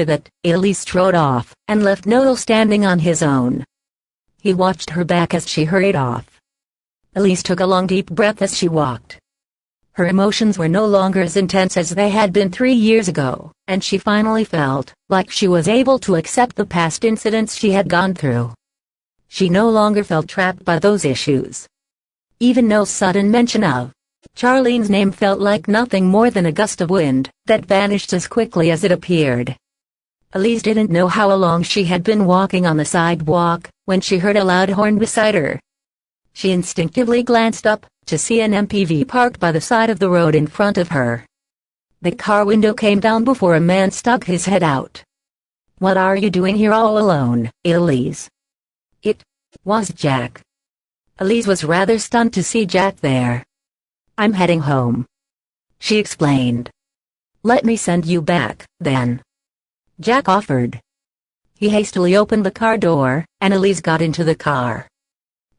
that, Elise strode off and left Noel standing on his own. He watched her back as she hurried off. Elise took a long deep breath as she walked. Her emotions were no longer as intense as they had been 3 years ago, and she finally felt like she was able to accept the past incidents she had gone through. She no longer felt trapped by those issues. Even no sudden mention of Charlene's name felt like nothing more than a gust of wind that vanished as quickly as it appeared. Elise didn't know how long she had been walking on the sidewalk when she heard a loud horn beside her. She instinctively glanced up to see an MPV parked by the side of the road in front of her. The car window came down before a man stuck his head out. What are you doing here all alone, Elise? It was Jack. Elise was rather stunned to see Jack there. I'm heading home, she explained. Let me send you back, then, Jack offered. He hastily opened the car door, and Elise got into the car.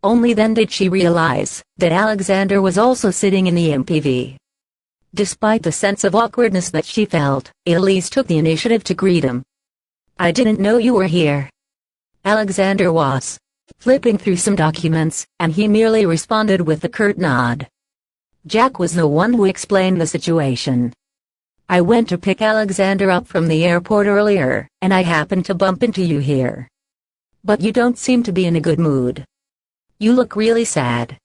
Only then did she realize that Alexander was also sitting in the MPV. Despite the sense of awkwardness that she felt, Elise took the initiative to greet him. I didn't know you were here. Alexander was flipping through some documents, and he merely responded with a curt nod. Jack was the one who explained the situation. I went to pick Alexander up from the airport earlier, and I happened to bump into you here. But you don't seem to be in a good mood. You look really sad.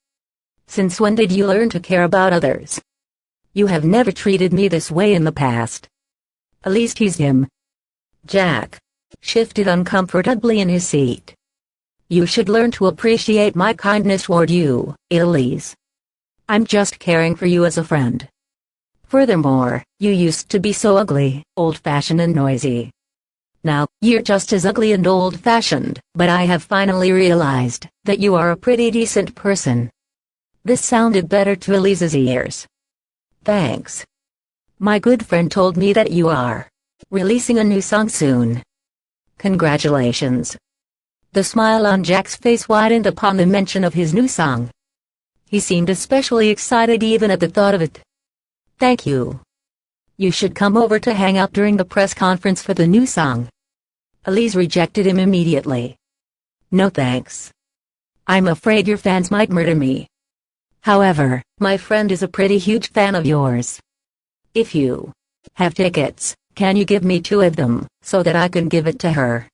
Since when did you learn to care about others? You have never treated me this way in the past. Elise teased him. Jack shifted uncomfortably in his seat. You should learn to appreciate my kindness toward you, Elise. I'm just caring for you as a friend. Furthermore, you used to be so ugly, old-fashioned and noisy. Now, you're just as ugly and old-fashioned, but I have finally realized that you are a pretty decent person. This sounded better to Elise's ears. Thanks. My good friend told me that you are releasing a new song soon. Congratulations. The smile on Jack's face widened upon the mention of his new song. He seemed especially excited even at the thought of it. Thank you. You should come over to hang out during the press conference for the new song. Elise rejected him immediately. No thanks. I'm afraid your fans might murder me. However, my friend is a pretty huge fan of yours. If you have tickets, can you give me 2 of them, so that I can give it to her?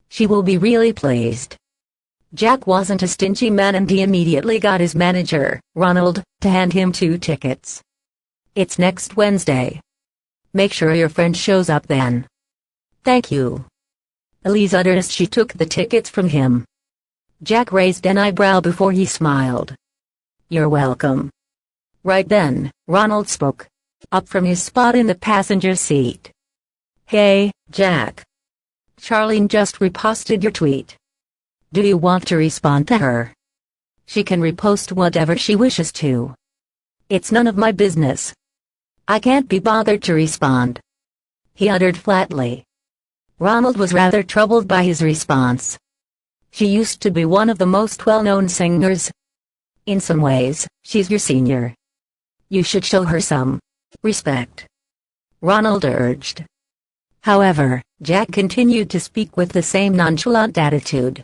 She will be really pleased. Jack wasn't a stingy man and he immediately got his manager, Ronald, to hand him 2 tickets. It's next Wednesday. Make sure your friend shows up then. Thank you. Elise uttered as she took the tickets from him. Jack raised an eyebrow before he smiled. You're welcome. Right then, Ronald spoke, up from his spot in the passenger seat. Hey, Jack. Charlene just reposted your tweet. Do you want to respond to her? She can repost whatever she wishes to. It's none of my business. I can't be bothered to respond. He uttered flatly. Ronald was rather troubled by his response. She used to be one of the most well-known singers. In some ways, she's your senior. You should show her some respect. Ronald urged. However, Jack continued to speak with the same nonchalant attitude.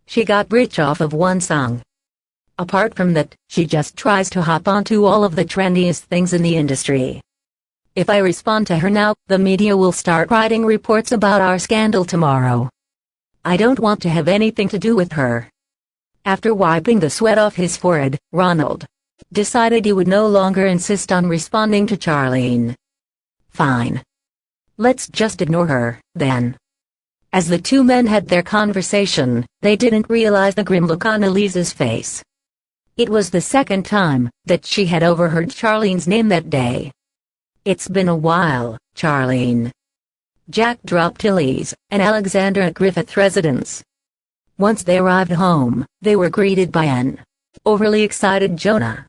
She got rich off of one song. Apart from that, she just tries to hop onto all of the trendiest things in the industry. If I respond to her now, the media will start writing reports about our scandal tomorrow. I don't want to have anything to do with her. After wiping the sweat off his forehead, Ronald decided he would no longer insist on responding to Charlene. Fine. Let's just ignore her, then. As the 2 men had their conversation, they didn't realize the grim look on Elise's face. It was the second time that she had overheard Charlene's name that day. It's been a while, Charlene. Jack dropped Elise and Alexander at Griffith residence. Once they arrived home, they were greeted by an overly excited Jonah.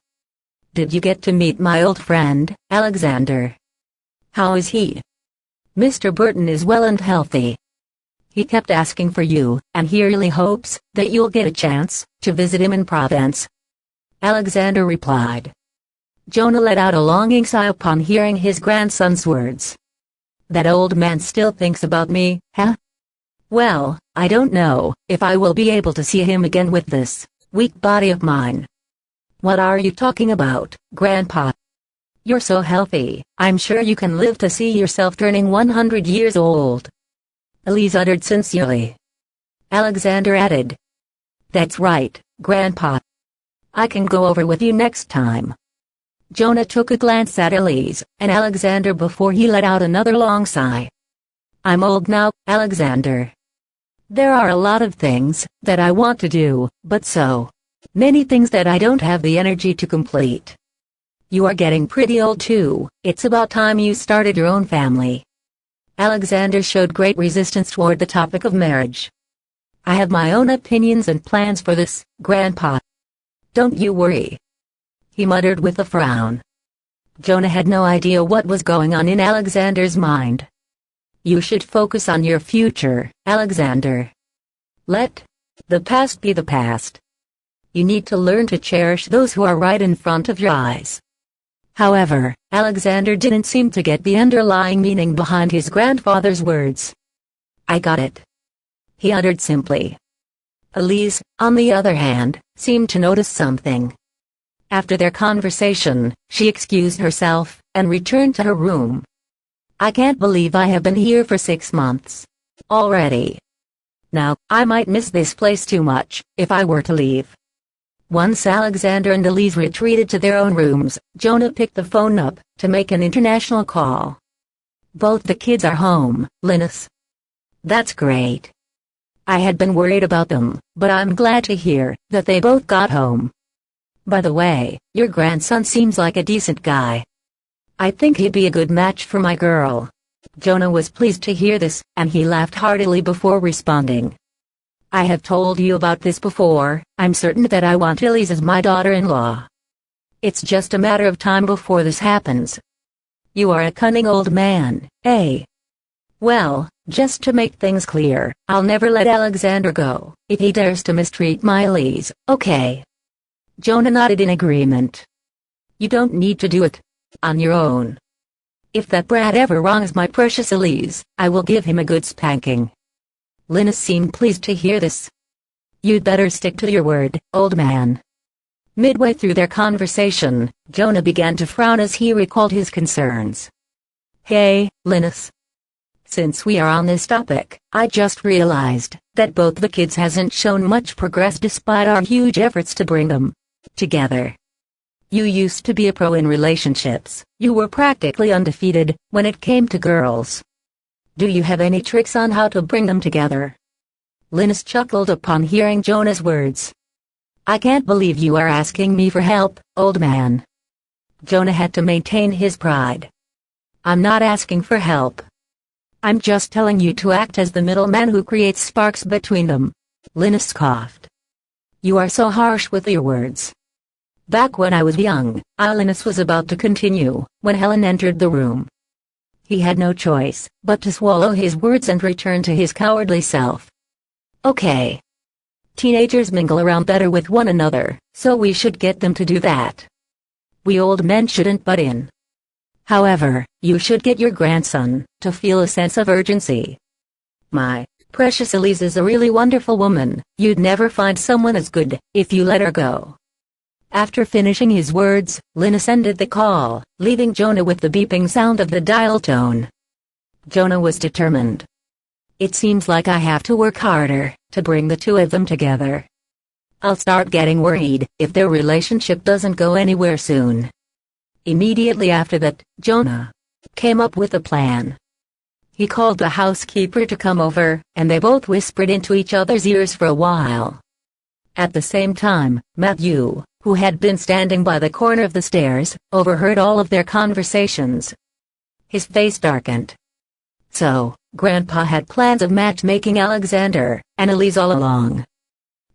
Did you get to meet my old friend, Alexander? How is he? Mr. Burton is well and healthy. He kept asking for you, and he really hopes that you'll get a chance to visit him in Provence. Alexander replied. Jonah let out a longing sigh upon hearing his grandson's words. That old man still thinks about me, huh? Well, I don't know if I will be able to see him again with this weak body of mine. What are you talking about, Grandpa? You're so healthy, I'm sure you can live to see yourself turning 100 years old. Elise uttered sincerely. Alexander added. That's right, Grandpa. I can go over with you next time. Jonah took a glance at Elise and Alexander before he let out another long sigh. I'm old now, Alexander. There are a lot of things that I want to do, but so many things that I don't have the energy to complete. You are getting pretty old too, it's about time you started your own family. Alexander showed great resistance toward the topic of marriage. I have my own opinions and plans for this, Grandpa. Don't you worry. He muttered with a frown. Jonah had no idea what was going on in Alexander's mind. You should focus on your future, Alexander. Let the past be the past. You need to learn to cherish those who are right in front of your eyes. However, Alexander didn't seem to get the underlying meaning behind his grandfather's words. I got it. He uttered simply. Elise, on the other hand, seemed to notice something. After their conversation, she excused herself and returned to her room. I can't believe I have been here for 6 months already. Now, I might miss this place too much if I were to leave. Once Alexander and Elise retreated to their own rooms, Jonah picked the phone up to make an international call. Both the kids are home, Linus. That's great. I had been worried about them, but I'm glad to hear that they both got home. By the way, your grandson seems like a decent guy. I think he'd be a good match for my girl. Jonah was pleased to hear this, and he laughed heartily before responding. I have told you about this before. I'm certain that I want Elise as my daughter-in-law. It's just a matter of time before this happens. You are a cunning old man, eh? Well, just to make things clear, I'll never let Alexander go, if he dares to mistreat my Elise, okay? Jonah nodded in agreement. You don't need to do it on your own. If that brat ever wrongs my precious Elise, I will give him a good spanking. Linus seemed pleased to hear this. You'd better stick to your word, old man. Midway through their conversation, Jonah began to frown as he recalled his concerns. Hey, Linus. Since we are on this topic, I just realized that both the kids hasn't shown much progress despite our huge efforts to bring them together. You used to be a pro in relationships. You were practically undefeated when it came to girls. Do you have any tricks on how to bring them together? Linus chuckled upon hearing Jonah's words. I can't believe you are asking me for help, old man. Jonah had to maintain his pride. I'm not asking for help. I'm just telling you to act as the middleman who creates sparks between them. Linus scoffed. You are so harsh with your words. Back when I was young, Linus was about to continue, when Helen entered the room. He had no choice but to swallow his words and return to his cowardly self. Okay. Teenagers mingle around better with one another, so we should get them to do that. We old men shouldn't butt in. However, you should get your grandson to feel a sense of urgency. My precious Elise is a really wonderful woman. You'd never find someone as good if you let her go. After finishing his words, Linus ended the call, leaving Jonah with the beeping sound of the dial tone. Jonah was determined. It seems like I have to work harder to bring the two of them together. I'll start getting worried if their relationship doesn't go anywhere soon. Immediately after that, Jonah came up with a plan. He called the housekeeper to come over, and they both whispered into each other's ears for a while. At the same time, Matthew, who had been standing by the corner of the stairs, overheard all of their conversations. His face darkened. So, Grandpa had plans of matchmaking Alexander and Elise all along.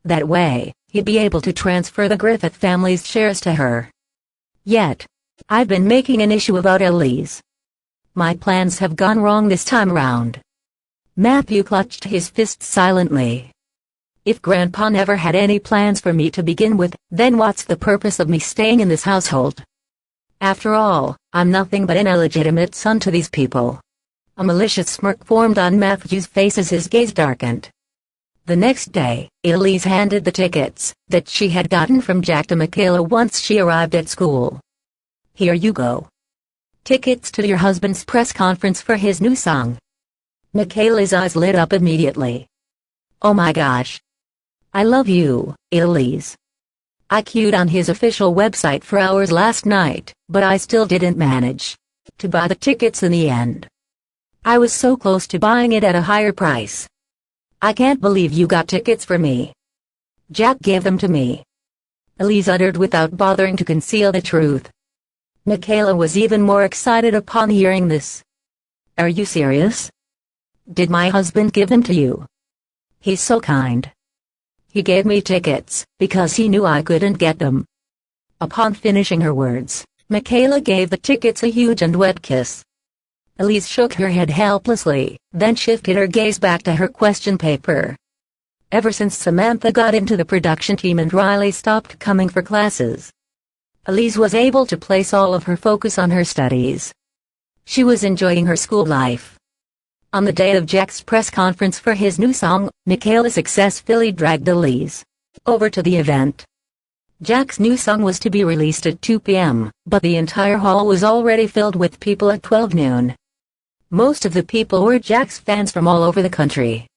That way, he'd be able to transfer the Griffith family's shares to her. Yet, I've been making an issue about Elise. My plans have gone wrong this time round. Matthew clutched his fists silently. If Grandpa never had any plans for me to begin with, then what's the purpose of me staying in this household? After all, I'm nothing but an illegitimate son to these people. A malicious smirk formed on Matthew's face as his gaze darkened. The next day, Elise handed the tickets that she had gotten from Jack to Michaela once she arrived at school. Here you go. Tickets to your husband's press conference for his new song. Michaela's eyes lit up immediately. Oh my gosh. I love you, Elise. I queued on his official website for hours last night, but I still didn't manage to buy the tickets in the end. I was so close to buying it at a higher price. I can't believe you got tickets for me. Jack gave them to me. Elise uttered without bothering to conceal the truth. Michaela was even more excited upon hearing this. Are you serious? Did my husband give them to you? He's so kind. He gave me tickets because he knew I couldn't get them. Upon finishing her words, Michaela gave the tickets a huge and wet kiss. Elise shook her head helplessly, then shifted her gaze back to her question paper. Ever since Samantha got into the production team and Riley stopped coming for classes, Elise was able to place all of her focus on her studies. She was enjoying her school life. On the day of Jack's press conference for his new song, Michaela successfully dragged Elise over to the event. Jack's new song was to be released at 2 p.m., but the entire hall was already filled with people at 12 noon. Most of the people were Jack's fans from all over the country.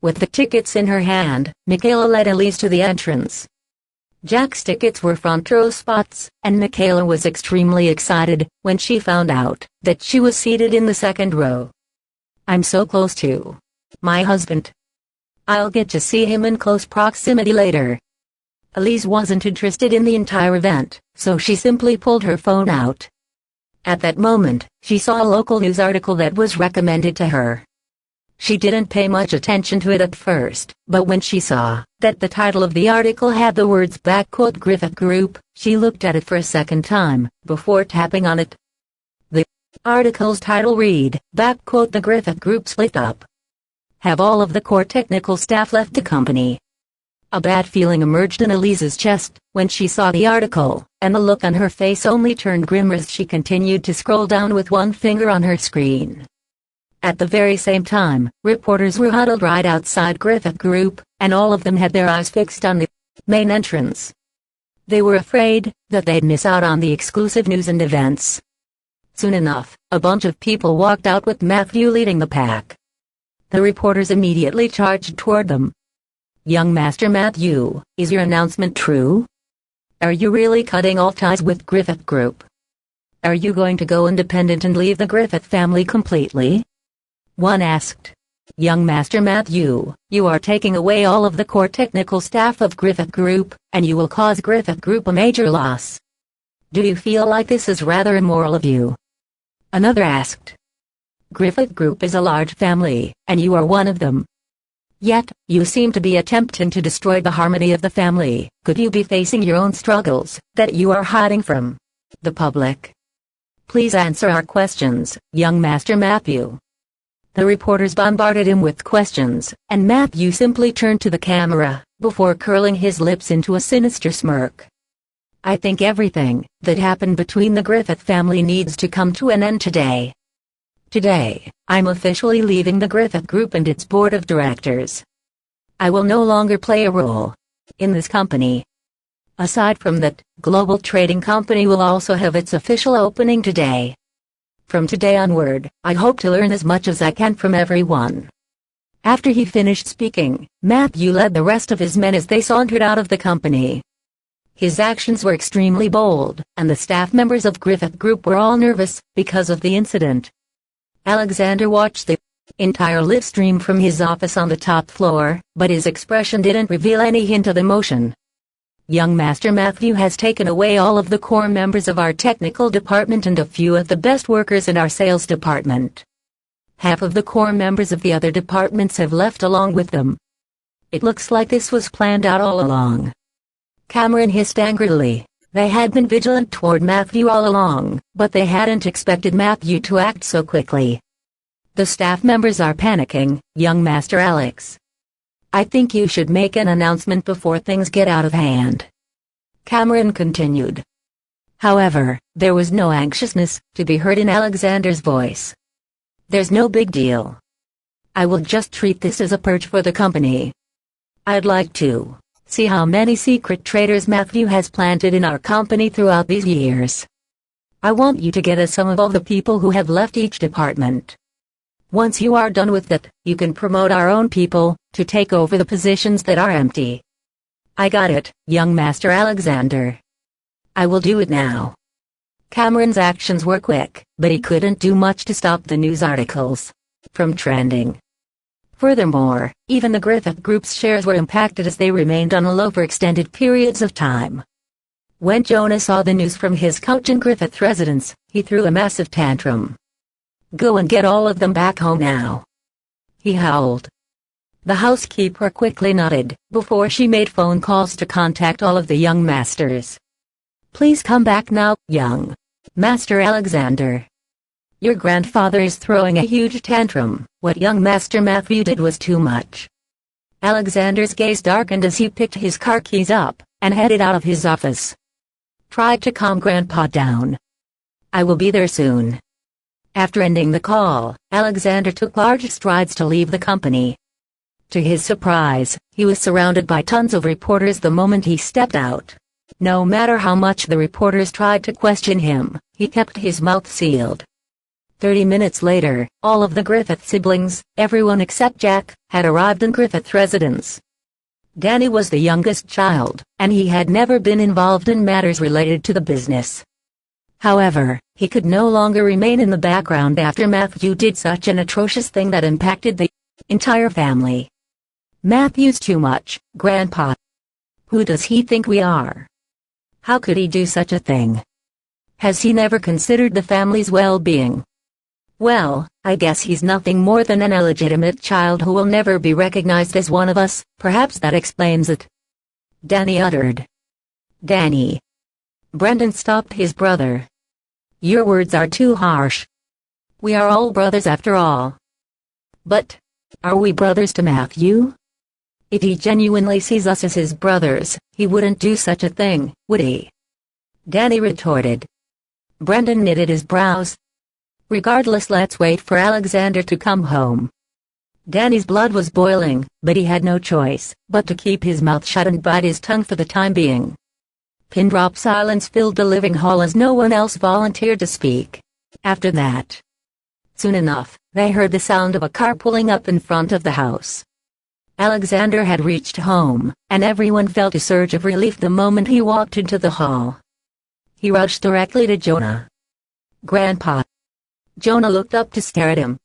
With the tickets in her hand, Michaela led Elise to the entrance. Jack's tickets were front row spots, and Michaela was extremely excited when she found out that she was seated in the second row. I'm so close to my husband. I'll get to see him in close proximity later. Elise wasn't interested in the entire event, so she simply pulled her phone out. At that moment, she saw a local news article that was recommended to her. She didn't pay much attention to it at first, but when she saw that the title of the article had the words "Griffith Group," she looked at it for a second time, before tapping on it. The article's title read, "The Griffith Group split up. Have all of the core technical staff left the company?" A bad feeling emerged in Elise's chest when she saw the article, and the look on her face only turned grimmer as she continued to scroll down with one finger on her screen. At the very same time, reporters were huddled right outside Griffith Group, and all of them had their eyes fixed on the main entrance. They were afraid that they'd miss out on the exclusive news and events. Soon enough, a bunch of people walked out with Matthew leading the pack. The reporters immediately charged toward them. "Young Master Matthew, is your announcement true? Are you really cutting all ties with Griffith Group? Are you going to go independent and leave the Griffith family completely?" One asked. "Young Master Matthew, you are taking away all of the core technical staff of Griffith Group, and you will cause Griffith Group a major loss. Do you feel like this is rather immoral of you?" Another asked. "Griffith Group is a large family, and you are one of them. Yet, you seem to be attempting to destroy the harmony of the family. Could you be facing your own struggles that you are hiding from the public? Please answer our questions, young Master Matthew." The reporters bombarded him with questions, and Matthew simply turned to the camera, before curling his lips into a sinister smirk. "I think everything that happened between the Griffith family needs to come to an end today. Today, I'm officially leaving the Griffith Group and its board of directors. I will no longer play a role in this company. Aside from that, Global Trading Company will also have its official opening today. From today onward, I hope to learn as much as I can from everyone." After he finished speaking, Matthew led the rest of his men as they sauntered out of the company. His actions were extremely bold, and the staff members of Griffith Group were all nervous because of the incident. Alexander watched the entire live stream from his office on the top floor, but his expression didn't reveal any hint of emotion. "Young Master Matthew has taken away all of the core members of our technical department and a few of the best workers in our sales department. Half of the core members of the other departments have left along with them. It looks like this was planned out all along." Cameron hissed angrily. They had been vigilant toward Matthew all along, but they hadn't expected Matthew to act so quickly. "The staff members are panicking, young Master Alex. I think you should make an announcement before things get out of hand," Cameron continued. However, there was no anxiousness to be heard in Alexander's voice. "There's no big deal. I will just treat this as a purge for the company. I'd like to see how many secret traders Matthew has planted in our company throughout these years. I want you to get a sum of all the people who have left each department. Once you are done with that, you can promote our own people to take over the positions that are empty." "I got it, young Master Alexander. I will do it now." Cameron's actions were quick, but he couldn't do much to stop the news articles from trending. Furthermore, even the Griffith Group's shares were impacted as they remained on a low for extended periods of time. When Jonah saw the news from his couch in Griffith residence, he threw a massive tantrum. "Go and get all of them back home now," he howled. The housekeeper quickly nodded, before she made phone calls to contact all of the young masters. "Please come back now, young Master Alexander. Your grandfather is throwing a huge tantrum. What young Master Matthew did was too much." Alexander's gaze darkened as he picked his car keys up and headed out of his office. "Try to calm Grandpa down. I will be there soon." After ending the call, Alexander took large strides to leave the company. To his surprise, he was surrounded by tons of reporters the moment he stepped out. No matter how much the reporters tried to question him, he kept his mouth sealed. 30 minutes later, all of the Griffith siblings, everyone except Jack, had arrived in Griffith residence. Danny was the youngest child, and he had never been involved in matters related to the business. However, he could no longer remain in the background after Matthew did such an atrocious thing that impacted the entire family. Matthew's too much, Grandpa. Who does he think we are? How could he do such a thing? Has he never considered the family's well-being? Well, I guess he's nothing more than an illegitimate child who will never be recognized as one of us. Perhaps that explains it. Danny uttered. Danny. Brendan stopped his brother. Your words are too harsh. We are all brothers after all. But, are we brothers to Matthew? If he genuinely sees us as his brothers, he wouldn't do such a thing, would he? Danny retorted. Brendan knitted his brows. Regardless, let's wait for Alexander to come home. Danny's blood was boiling, but he had no choice but to keep his mouth shut and bite his tongue for the time being. Pin-drop silence filled the living hall as no one else volunteered to speak. After that, soon enough, they heard the sound of a car pulling up in front of the house. Alexander had reached home, and everyone felt a surge of relief the moment he walked into the hall. He rushed directly to Jonah. Grandpa. Jonah looked up to stare at him.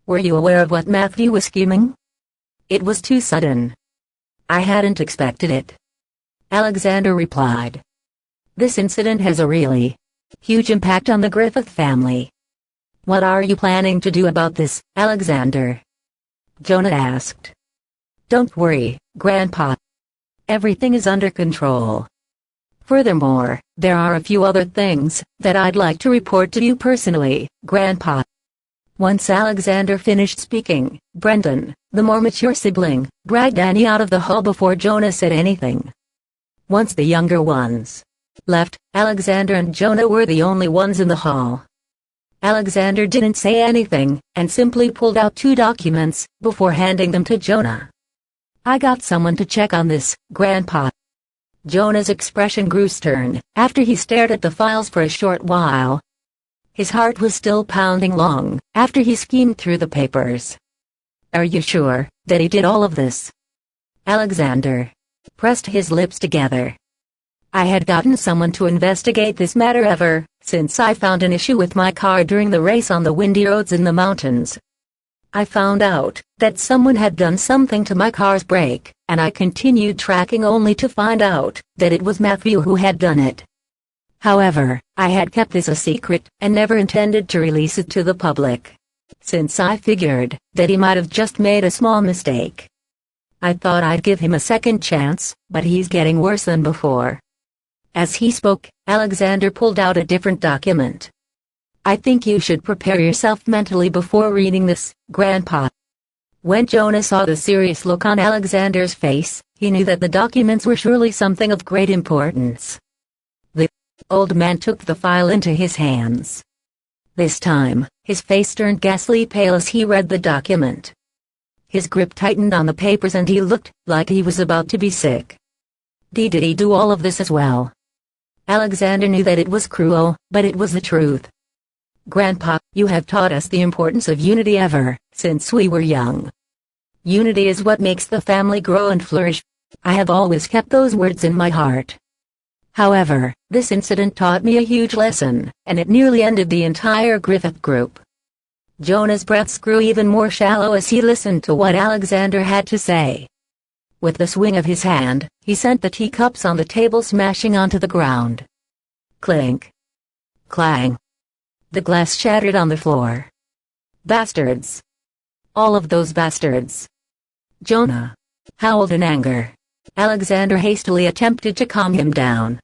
Were you aware of what Matthew was scheming? It was too sudden. I hadn't expected it. Alexander replied. This incident has a really huge impact on the Griffith family. What are you planning to do about this, Alexander? Jonah asked. Don't worry, Grandpa. Everything is under control. Furthermore, there are a few other things that I'd like to report to you personally, Grandpa. Once Alexander finished speaking, Brendan, the more mature sibling, dragged Danny out of the hall before Jonah said anything. Once the younger ones left, Alexander and Jonah were the only ones in the hall. Alexander didn't say anything, and simply pulled out 2 documents, before handing them to Jonah. I got someone to check on this, Grandpa. Jonah's expression grew stern, after he stared at the files for a short while. His heart was still pounding long, after he skimmed through the papers. Are you sure that he did all of this? Alexander pressed his lips together. I had gotten someone to investigate this matter ever since I found an issue with my car during the race on the windy roads in the mountains. I found out that someone had done something to my car's brake, and I continued tracking only to find out that it was Matthew who had done it. However, I had kept this a secret and never intended to release it to the public, since I figured that he might have just made a small mistake. I thought I'd give him a second chance, but he's getting worse than before. As he spoke, Alexander pulled out a different document. I think you should prepare yourself mentally before reading this, Grandpa. When Jonah saw the serious look on Alexander's face, he knew that the documents were surely something of great importance. The old man took the file into his hands. This time, his face turned ghastly pale as he read the document. His grip tightened on the papers and he looked like he was about to be sick. Did he do all of this as well? Alexander knew that it was cruel, but it was the truth. Grandpa, you have taught us the importance of unity ever since we were young. Unity is what makes the family grow and flourish. I have always kept those words in my heart. However, this incident taught me a huge lesson, and it nearly ended the entire Griffith group. Jonah's breaths grew even more shallow as he listened to what Alexander had to say. With the swing of his hand, he sent the teacups on the table smashing onto the ground. Clink. Clang. The glass shattered on the floor. Bastards. All of those bastards. Jonah howled in anger. Alexander hastily attempted to calm him down.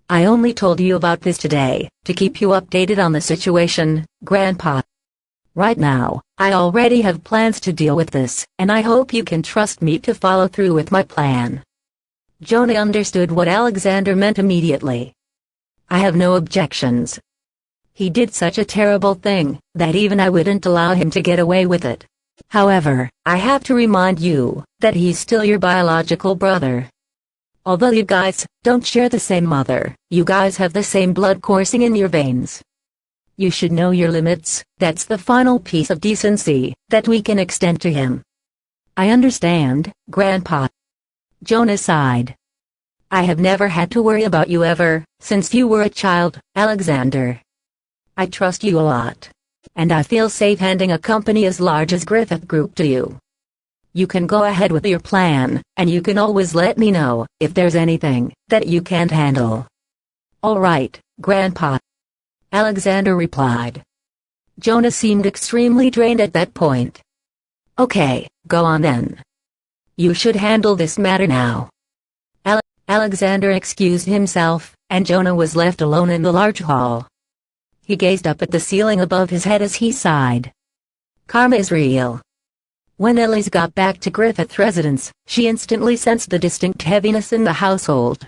I only told you about this today, to keep you updated on the situation, Grandpa. Right now, I already have plans to deal with this, and I hope you can trust me to follow through with my plan. Jonah understood what Alexander meant immediately. I have no objections. He did such a terrible thing, that even I wouldn't allow him to get away with it. However, I have to remind you, that he's still your biological brother. Although you guys don't share the same mother, you guys have the same blood coursing in your veins. You should know your limits. That's the final piece of decency that we can extend to him. I understand, Grandpa. Jonah sighed. I have never had to worry about you ever since you were a child, Alexander. I trust you a lot, and I feel safe handing a company as large as Griffith Group to you. You can go ahead with your plan, and you can always let me know if there's anything that you can't handle. All right, Grandpa, Alexander replied. Jonah seemed extremely drained at that point. Okay, go on then. You should handle this matter now. Alexander excused himself, and Jonah was left alone in the large hall. He gazed up at the ceiling above his head as he sighed. Karma is real. When Elise got back to Griffith residence, she instantly sensed the distinct heaviness in the household.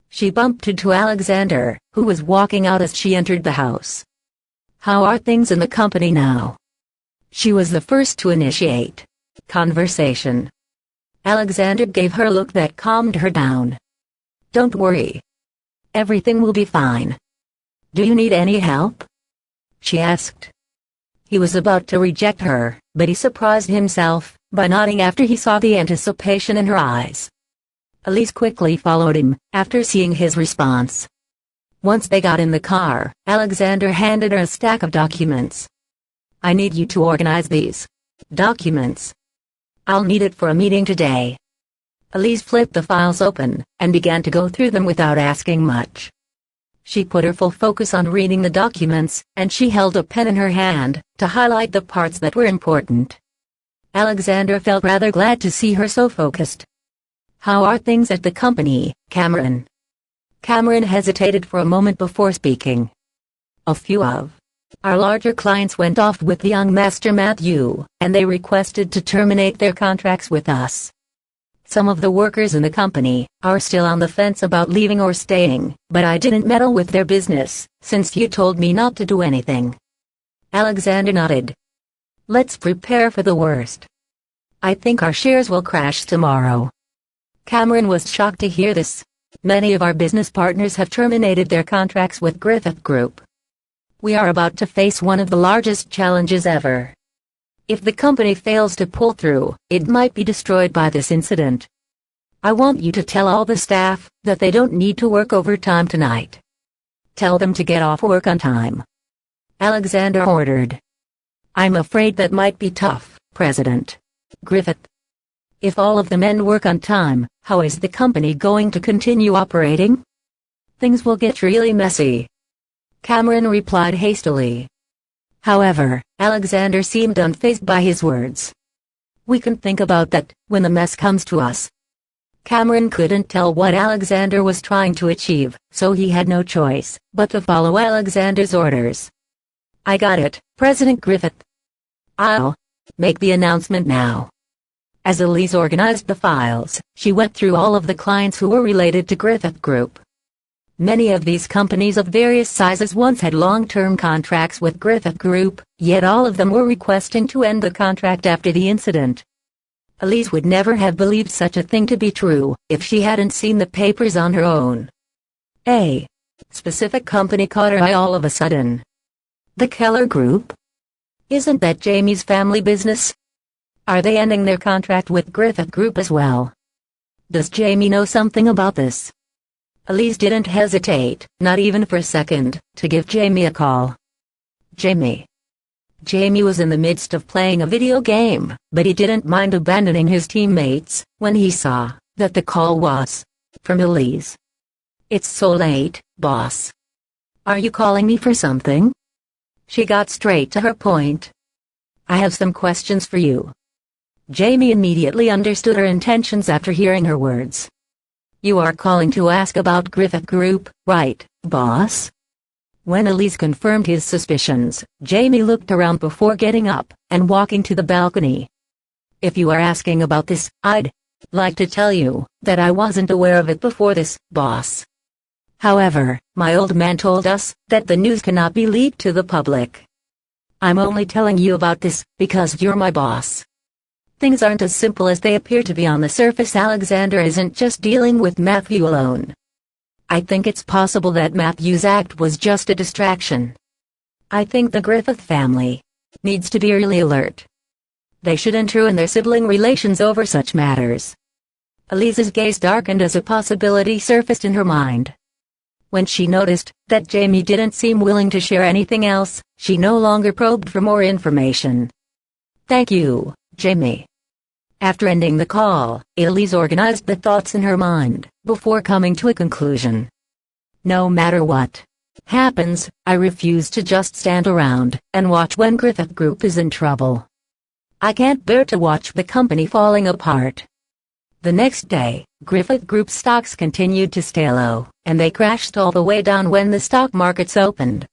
She bumped into Alexander, who was walking out as she entered the house. How are things in the company now? She was the first to initiate conversation. Alexander gave her a look that calmed her down. Don't worry. Everything will be fine. Do you need any help? She asked. He was about to reject her, but he surprised himself by nodding after he saw the anticipation in her eyes. Elise quickly followed him, after seeing his response. Once they got in the car, Alexander handed her a stack of documents. I need you to organize these documents. I'll need it for a meeting today. Elise flipped the files open, and began to go through them without asking much. She put her full focus on reading the documents, and she held a pen in her hand, to highlight the parts that were important. Alexander felt rather glad to see her so focused. How are things at the company, Cameron? Cameron hesitated for a moment before speaking. A few of our larger clients went off with the young Master Matthew, and they requested to terminate their contracts with us. Some of the workers in the company are still on the fence about leaving or staying, but I didn't meddle with their business, since you told me not to do anything. Alexander nodded. Let's prepare for the worst. I think our shares will crash tomorrow. Cameron was shocked to hear this. Many of our business partners have terminated their contracts with Griffith Group. We are about to face one of the largest challenges ever. If the company fails to pull through, it might be destroyed by this incident. I want you to tell all the staff that they don't need to work overtime tonight. Tell them to get off work on time. Alexander ordered. I'm afraid that might be tough, President Griffith. If all of the men work on time, how is the company going to continue operating? Things will get really messy. Cameron replied hastily. However, Alexander seemed unfazed by his words. We can think about that when the mess comes to us. Cameron couldn't tell what Alexander was trying to achieve, so he had no choice but to follow Alexander's orders. I got it, President Griffith. I'll make the announcement now. As Elise organized the files, she went through all of the clients who were related to Griffith Group. Many of these companies of various sizes once had long-term contracts with Griffith Group, yet all of them were requesting to end the contract after the incident. Elise would never have believed such a thing to be true if she hadn't seen the papers on her own. A specific company caught her eye all of a sudden. The Keller Group? Isn't that Jamie's family business? Are they ending their contract with Griffith Group as well? Does Jamie know something about this? Elise didn't hesitate, not even for a second, to give Jamie a call. Jamie. Jamie was in the midst of playing a video game, but he didn't mind abandoning his teammates when he saw that the call was from Elise. It's so late, boss. Are you calling me for something? She got straight to her point. I have some questions for you. Jamie immediately understood her intentions after hearing her words. You are calling to ask about Griffith Group, right, boss? When Elise confirmed his suspicions, Jamie looked around before getting up and walking to the balcony. If you are asking about this, I'd like to tell you that I wasn't aware of it before this, boss. However, my old man told us that the news cannot be leaked to the public. I'm only telling you about this because you're my boss. Things aren't as simple as they appear to be on the surface. Alexander isn't just dealing with Matthew alone. I think it's possible that Matthew's act was just a distraction. I think the Griffith family needs to be really alert. They shouldn't ruin their sibling relations over such matters. Elise's gaze darkened as a possibility surfaced in her mind. When she noticed that Jamie didn't seem willing to share anything else, she no longer probed for more information. Thank you, Jamie. After ending the call, Elise organized the thoughts in her mind, before coming to a conclusion. No matter what happens, I refuse to just stand around and watch when Griffith Group is in trouble. I can't bear to watch the company falling apart. The next day, Griffith Group stocks continued to stay low, and they crashed all the way down when the stock markets opened.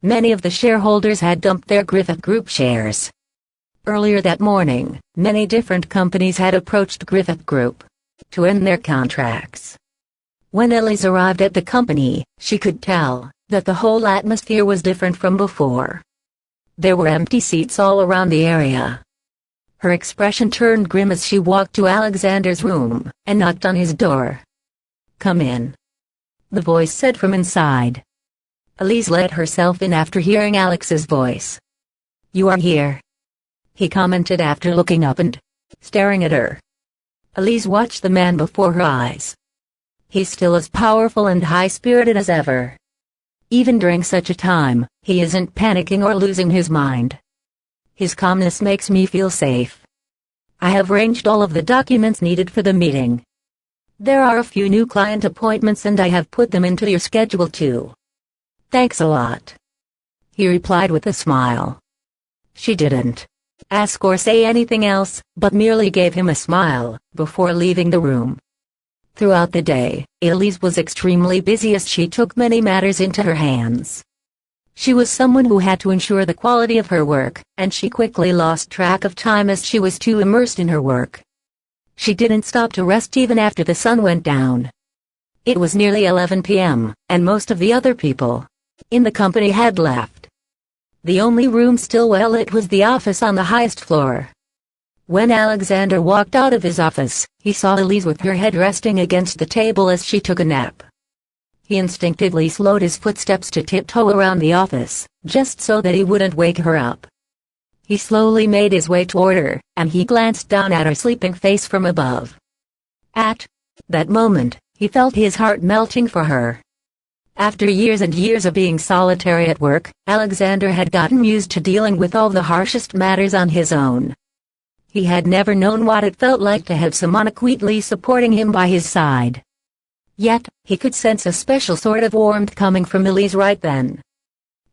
Many of the shareholders had dumped their Griffith Group shares. Earlier that morning, many different companies had approached Griffith Group to end their contracts. When Elise arrived at the company, she could tell that the whole atmosphere was different from before. There were empty seats all around the area. Her expression turned grim as she walked to Alexander's room and knocked on his door. "Come in," the voice said from inside. Elise let herself in after hearing Alex's voice. "You are here," he commented after looking up and staring at her. Elise watched the man before her eyes. He's still as powerful and high-spirited as ever. Even during such a time, he isn't panicking or losing his mind. His calmness makes me feel safe. I have arranged all of the documents needed for the meeting. There are a few new client appointments and I have put them into your schedule too. Thanks a lot," he replied with a smile. She didn't ask or say anything else, but merely gave him a smile before leaving the room. Throughout the day, Elise was extremely busy as she took many matters into her hands. She was someone who had to ensure the quality of her work, and she quickly lost track of time as she was too immersed in her work. She didn't stop to rest even after the sun went down. It was nearly 11 p.m., and most of the other people in the company had left. The only room still well lit was the office on the highest floor. When Alexander walked out of his office, he saw Elise with her head resting against the table as she took a nap. He instinctively slowed his footsteps to tiptoe around the office, just so that he wouldn't wake her up. He slowly made his way toward her, and he glanced down at her sleeping face from above. At that moment, he felt his heart melting for her. After years and years of being solitary at work, Alexander had gotten used to dealing with all the harshest matters on his own. He had never known what it felt like to have someone quietly supporting him by his side. Yet, he could sense a special sort of warmth coming from Elise right then.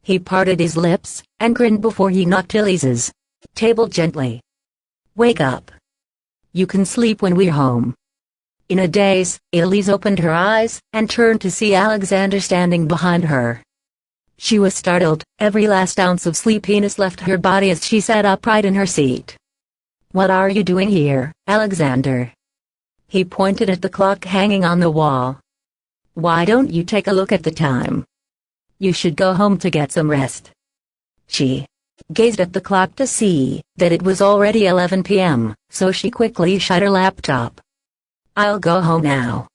He parted his lips and grinned before he knocked Elise's table gently. "Wake up. You can sleep when we're home." In a daze, Elise opened her eyes and turned to see Alexander standing behind her. She was startled. Every last ounce of sleepiness left her body as she sat upright in her seat. "What are you doing here, Alexander?" He pointed at the clock hanging on the wall. "Why don't you take a look at the time? You should go home to get some rest." She gazed at the clock to see that it was already 11 p.m., so she quickly shut her laptop. "I'll go home now.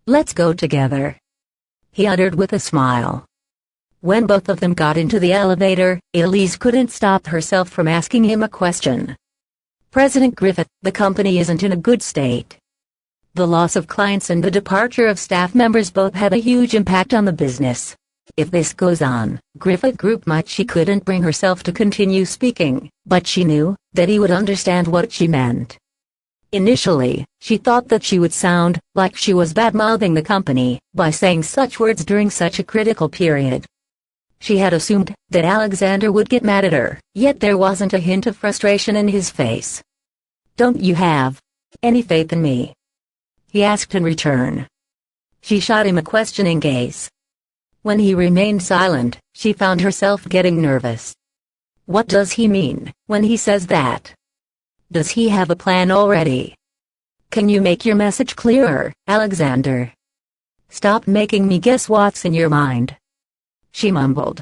Let's go together," he uttered with a smile. When both of them got into the elevator, Elise couldn't stop herself from asking him a question. "President Griffith, the company isn't in a good state. The loss of clients and the departure of staff members both have a huge impact on the business. If this goes on, Griffith Group might..." She couldn't bring herself to continue speaking, but she knew that he would understand what she meant. Initially, she thought that she would sound like she was bad-mouthing the company by saying such words during such a critical period. She had assumed that Alexander would get mad at her, yet there wasn't a hint of frustration in his face. "Don't you have any faith in me?" he asked in return. She shot him a questioning gaze. When he remained silent, she found herself getting nervous. What does he mean when he says that? Does he have a plan already? Can you make your message clearer, Alexander? Stop making me guess what's in your mind, she mumbled.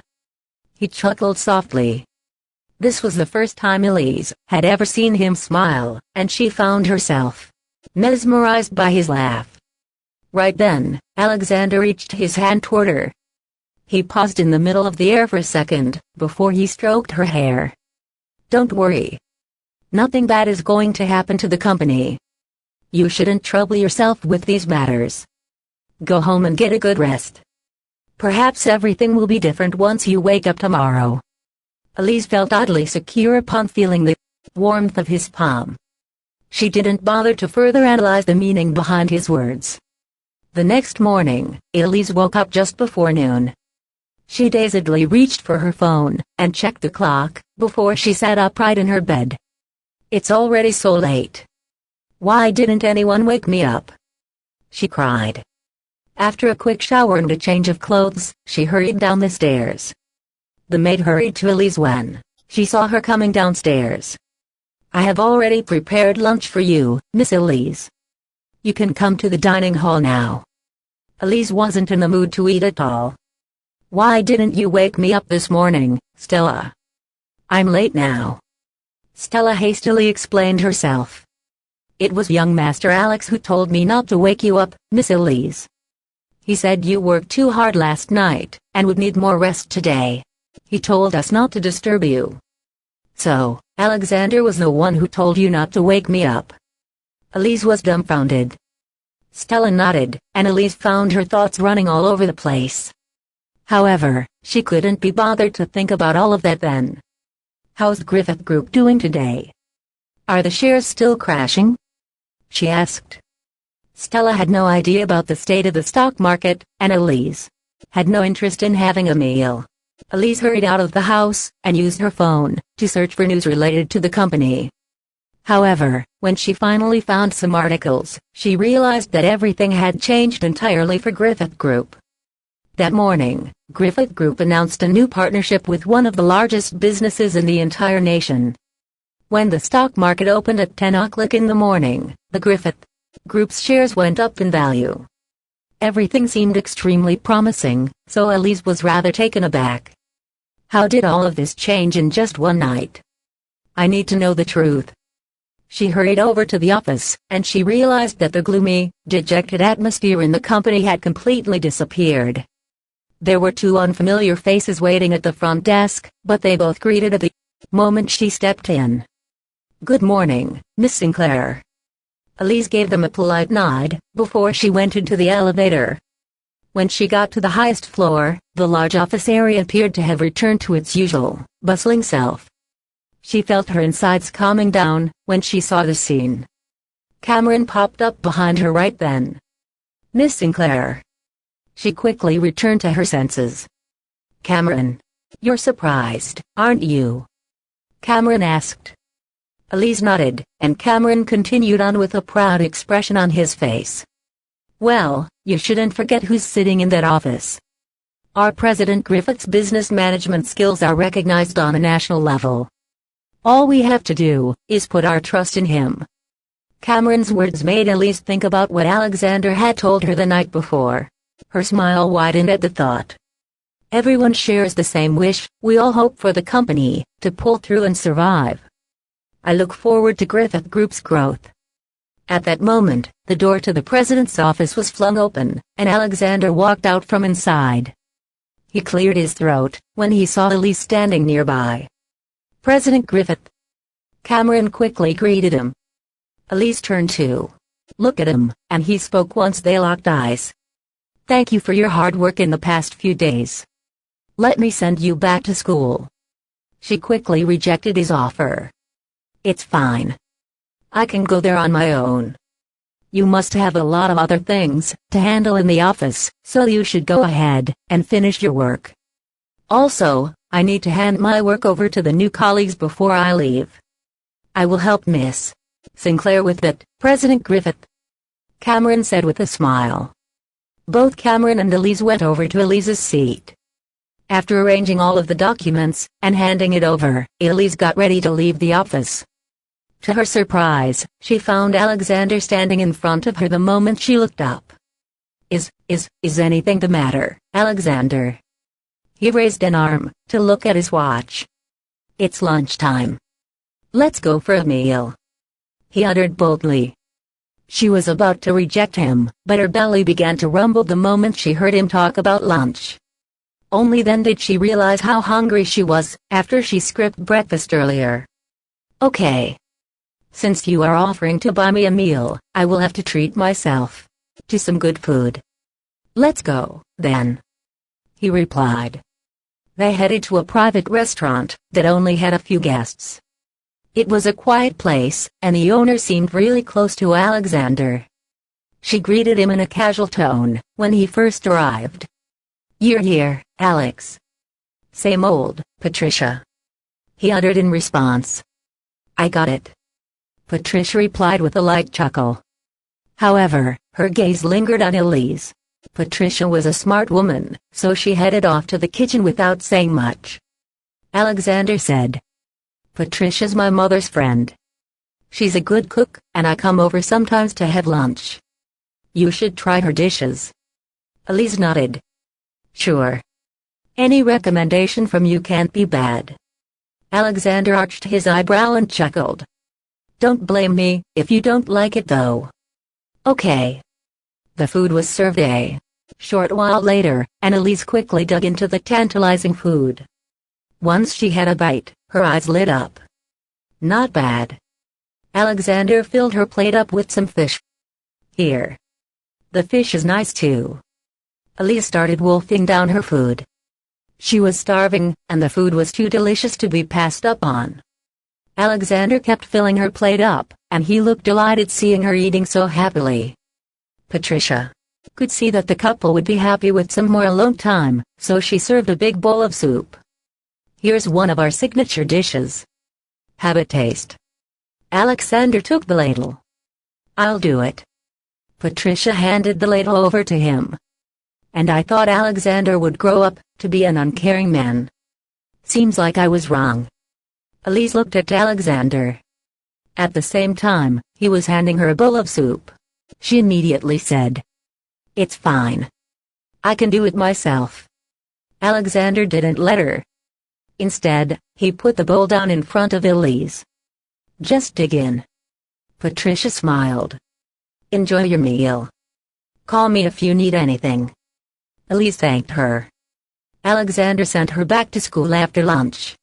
He chuckled softly. This was the first time Elise had ever seen him smile, and she found herself mesmerized by his laugh. Right then, Alexander reached his hand toward her. He paused in the middle of the air for a second, before he stroked her hair. Don't worry. Nothing bad is going to happen to the company. You shouldn't trouble yourself with these matters. Go home and get a good rest. Perhaps everything will be different once you wake up tomorrow. Elise felt oddly secure upon feeling the warmth of his palm. She didn't bother to further analyze the meaning behind his words. The next morning, Elise woke up just before noon. She dazedly reached for her phone and checked the clock before she sat upright in her bed. It's already so late. Why didn't anyone wake me up? She cried. After a quick shower and a change of clothes, she hurried down the stairs. The maid hurried to Elise when she saw her coming downstairs. I have already prepared lunch for you, Miss Elise. You can come to the dining hall now. Elise wasn't in the mood to eat at all. Why didn't you wake me up this morning, Stella? I'm late now. Stella hastily explained herself. It was young Master Alex who told me not to wake you up, Miss Elise. He said you worked too hard last night and would need more rest today. He told us not to disturb you. So, Alexander was the one who told you not to wake me up. Elise was dumbfounded. Stella nodded, and Elise found her thoughts running all over the place. However, she couldn't be bothered to think about all of that then. How's the Griffith Group doing today? Are the shares still crashing? She asked. Stella had no idea about the state of the stock market, and Elise had no interest in having a meal. Elise hurried out of the house and used her phone to search for news related to the company. However, when she finally found some articles, she realized that everything had changed entirely for Griffith Group. That morning, Griffith Group announced a new partnership with one of the largest businesses in the entire nation. When the stock market opened at 10 o'clock in the morning, the Griffith Group's shares went up in value. Everything seemed extremely promising, so Elise was rather taken aback. How did all of this change in just one night? I need to know the truth. She hurried over to the office, and she realized that the gloomy, dejected atmosphere in the company had completely disappeared. There were two unfamiliar faces waiting at the front desk, but they both greeted at the moment she stepped in. Good morning, Miss Sinclair. Elise gave them a polite nod before she went into the elevator. When she got to the highest floor, the large office area appeared to have returned to its usual, bustling self. She felt her insides calming down when she saw the scene. Cameron popped up behind her right then. Miss Sinclair. She quickly returned to her senses. Cameron. You're surprised, aren't you? Cameron asked. Elise nodded, and Cameron continued on with a proud expression on his face. Well, you shouldn't forget who's sitting in that office. Our President Griffith's business management skills are recognized on a national level. All we have to do is put our trust in him. Cameron's words made Elise think about what Alexander had told her the night before. Her smile widened at the thought. Everyone shares the same wish. We all hope for the company to pull through and survive. I look forward to Griffith Group's growth. At that moment, the door to the president's office was flung open, and Alexander walked out from inside. He cleared his throat when he saw Elise standing nearby. President Griffith. Cameron quickly greeted him. Elise turned to look at him, and he spoke once they locked eyes. Thank you for your hard work in the past few days. Let me send you back to school. She quickly rejected his offer. It's fine. I can go there on my own. You must have a lot of other things to handle in the office, so you should go ahead and finish your work. Also, I need to hand my work over to the new colleagues before I leave. I will help Miss Sinclair with that, President Griffith. Cameron said with a smile. Both Cameron and Elise went over to Elise's seat. After arranging all of the documents and handing it over, Elise got ready to leave the office. To her surprise, she found Alexander standing in front of her the moment she looked up. Is anything the matter, Alexander? He raised an arm to look at his watch. It's lunchtime. Let's go for a meal. He uttered boldly. She was about to reject him, but her belly began to rumble the moment she heard him talk about lunch. Only then did she realize how hungry she was after she skipped breakfast earlier. Okay. Since you are offering to buy me a meal, I will have to treat myself to some good food. Let's go, then. He replied. They headed to a private restaurant that only had a few guests. It was a quiet place, and the owner seemed really close to Alexander. She greeted him in a casual tone when he first arrived. "You're here, Alex." "Same old, Patricia," he uttered in response. "I got it," Patricia replied with a light chuckle. However, her gaze lingered on Elise. Patricia was a smart woman, so she headed off to the kitchen without saying much. Alexander said, "Patricia's my mother's friend. She's a good cook, and I come over sometimes to have lunch. You should try her dishes." Elise nodded. "Sure. Any recommendation from you can't be bad." Alexander arched his eyebrow and chuckled. "Don't blame me if you don't like it though." "Okay." The food was served a short while later, and Elise quickly dug into the tantalizing food. Once she had a bite, her eyes lit up. "Not bad." Alexander filled her plate up with some fish. "Here. The fish is nice too." Elise started wolfing down her food. She was starving, and the food was too delicious to be passed up on. Alexander kept filling her plate up, and he looked delighted seeing her eating so happily. Patricia could see that the couple would be happy with some more alone time, so she served a big bowl of soup. "Here's one of our signature dishes. Have a taste." Alexander took the ladle. "I'll do it." Patricia handed the ladle over to him. "And I thought Alexander would grow up to be an uncaring man. Seems like I was wrong." Elise looked at Alexander. At the same time, he was handing her a bowl of soup. She immediately said, "It's fine. I can do it myself." Alexander didn't let her. Instead, he put the bowl down in front of Elise. "Just dig in." Patricia smiled. "Enjoy your meal. Call me if you need anything." Elise thanked her. Alexander sent her back to school after lunch.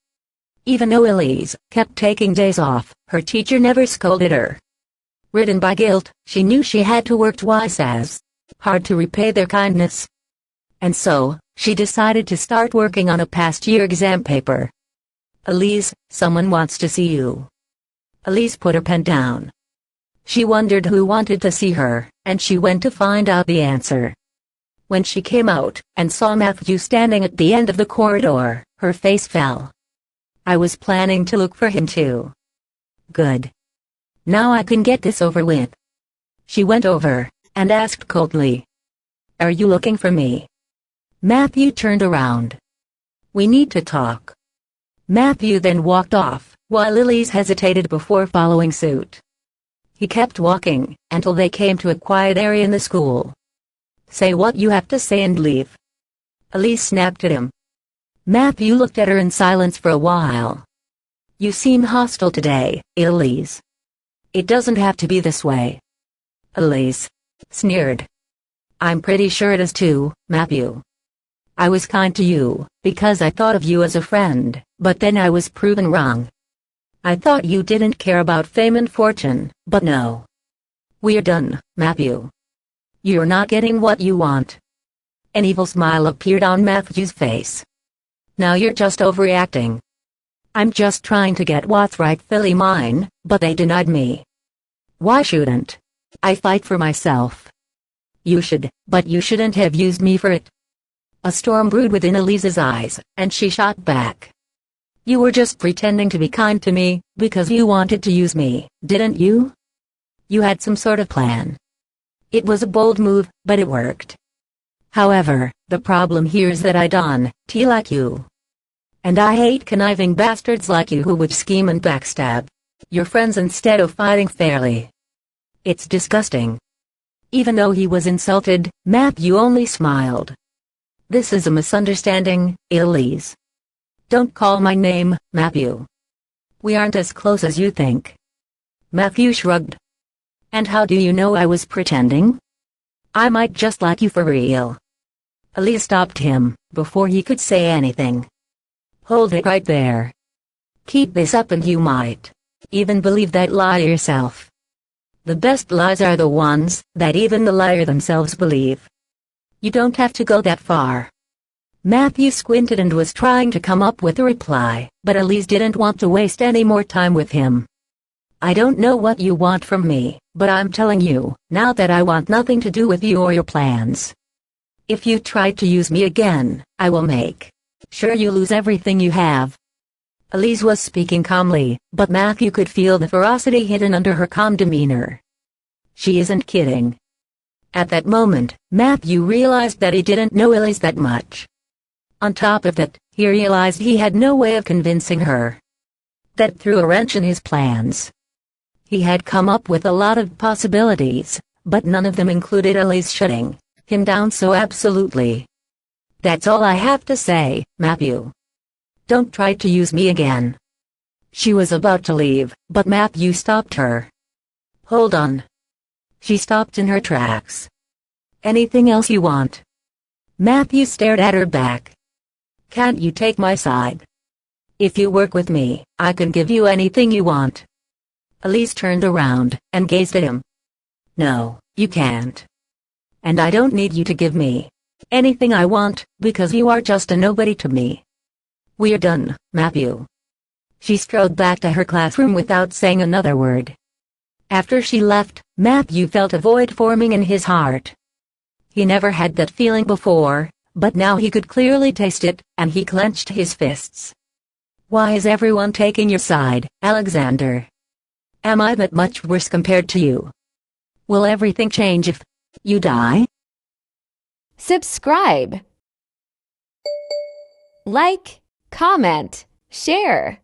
Even though Elise kept taking days off, her teacher never scolded her. Ridden by guilt, she knew she had to work twice as hard to repay their kindness. And so, she decided to start working on a past year exam paper. "Elise, someone wants to see you." Elise put her pen down. She wondered who wanted to see her, and she went to find out the answer. When she came out and saw Matthew standing at the end of the corridor, her face fell. "I was planning to look for him too." "Good. Now I can get this over with." She went over and asked coldly, "Are you looking for me?" Matthew turned around. "We need to talk." Matthew then walked off, while Elise hesitated before following suit. He kept walking until they came to a quiet area in the school. "Say what you have to say and leave." Elise snapped at him. Matthew looked at her in silence for a while. "You seem hostile today, Elise." "It doesn't have to be this way." Elise sneered. "I'm pretty sure it is too, Matthew. I was kind to you because I thought of you as a friend, but then I was proven wrong. I thought you didn't care about fame and fortune, but no. We're done, Matthew. You're not getting what you want." An evil smile appeared on Matthew's face. "Now you're just overreacting. I'm just trying to get what's rightfully mine, but they denied me. Why shouldn't I fight for myself?" "You should, but you shouldn't have used me for it." A storm brewed within Elise's eyes, and she shot back. "You were just pretending to be kind to me, because you wanted to use me, didn't you? You had some sort of plan. It was a bold move, but it worked. However, the problem here is that I don't like you. And I hate conniving bastards like you who would scheme and backstab your friends instead of fighting fairly. It's disgusting." Even though he was insulted, Matthew only smiled. "This is a misunderstanding, Elise. Don't call my name, Matthew. We aren't as close as you think." Matthew shrugged. "And how do you know I was pretending? I might just like you for real." Elise stopped him before he could say anything. "Hold it right there. Keep this up and you might even believe that lie yourself. The best lies are the ones that even the liar themselves believe. You don't have to go that far." Matthew squinted and was trying to come up with a reply, but Elise didn't want to waste any more time with him. I don't know what you want from me, but I'm telling you, now that I want nothing to do with you or your plans. If you try to use me again, I will make sure you lose everything you have. Elise was speaking calmly, but Matthew could feel the ferocity hidden under her calm demeanor. She isn't kidding. At that moment, Matthew realized that he didn't know Elise that much. On top of it, he realized he had no way of convincing her. That threw a wrench in his plans. He had come up with a lot of possibilities, but none of them included Elise shutting him down so absolutely. That's all I have to say, Matthew. Don't try to use me again. She was about to leave, but Matthew stopped her. Hold on. She stopped in her tracks. Anything else you want? Matthew stared at her back. Can't you take my side? If you work with me, I can give you anything you want. Elise turned around and gazed at him. No, you can't. And I don't need you to give me anything I want, because you are just a nobody to me. We're done, Matthew. She strode back to her classroom without saying another word. After she left, Matthew felt a void forming in his heart. He never had that feeling before, but now he could clearly taste it, and he clenched his fists. Why is everyone taking your side, Alexander? Am I that much worse compared to you? Will everything change if you die? Subscribe. Like, comment, share.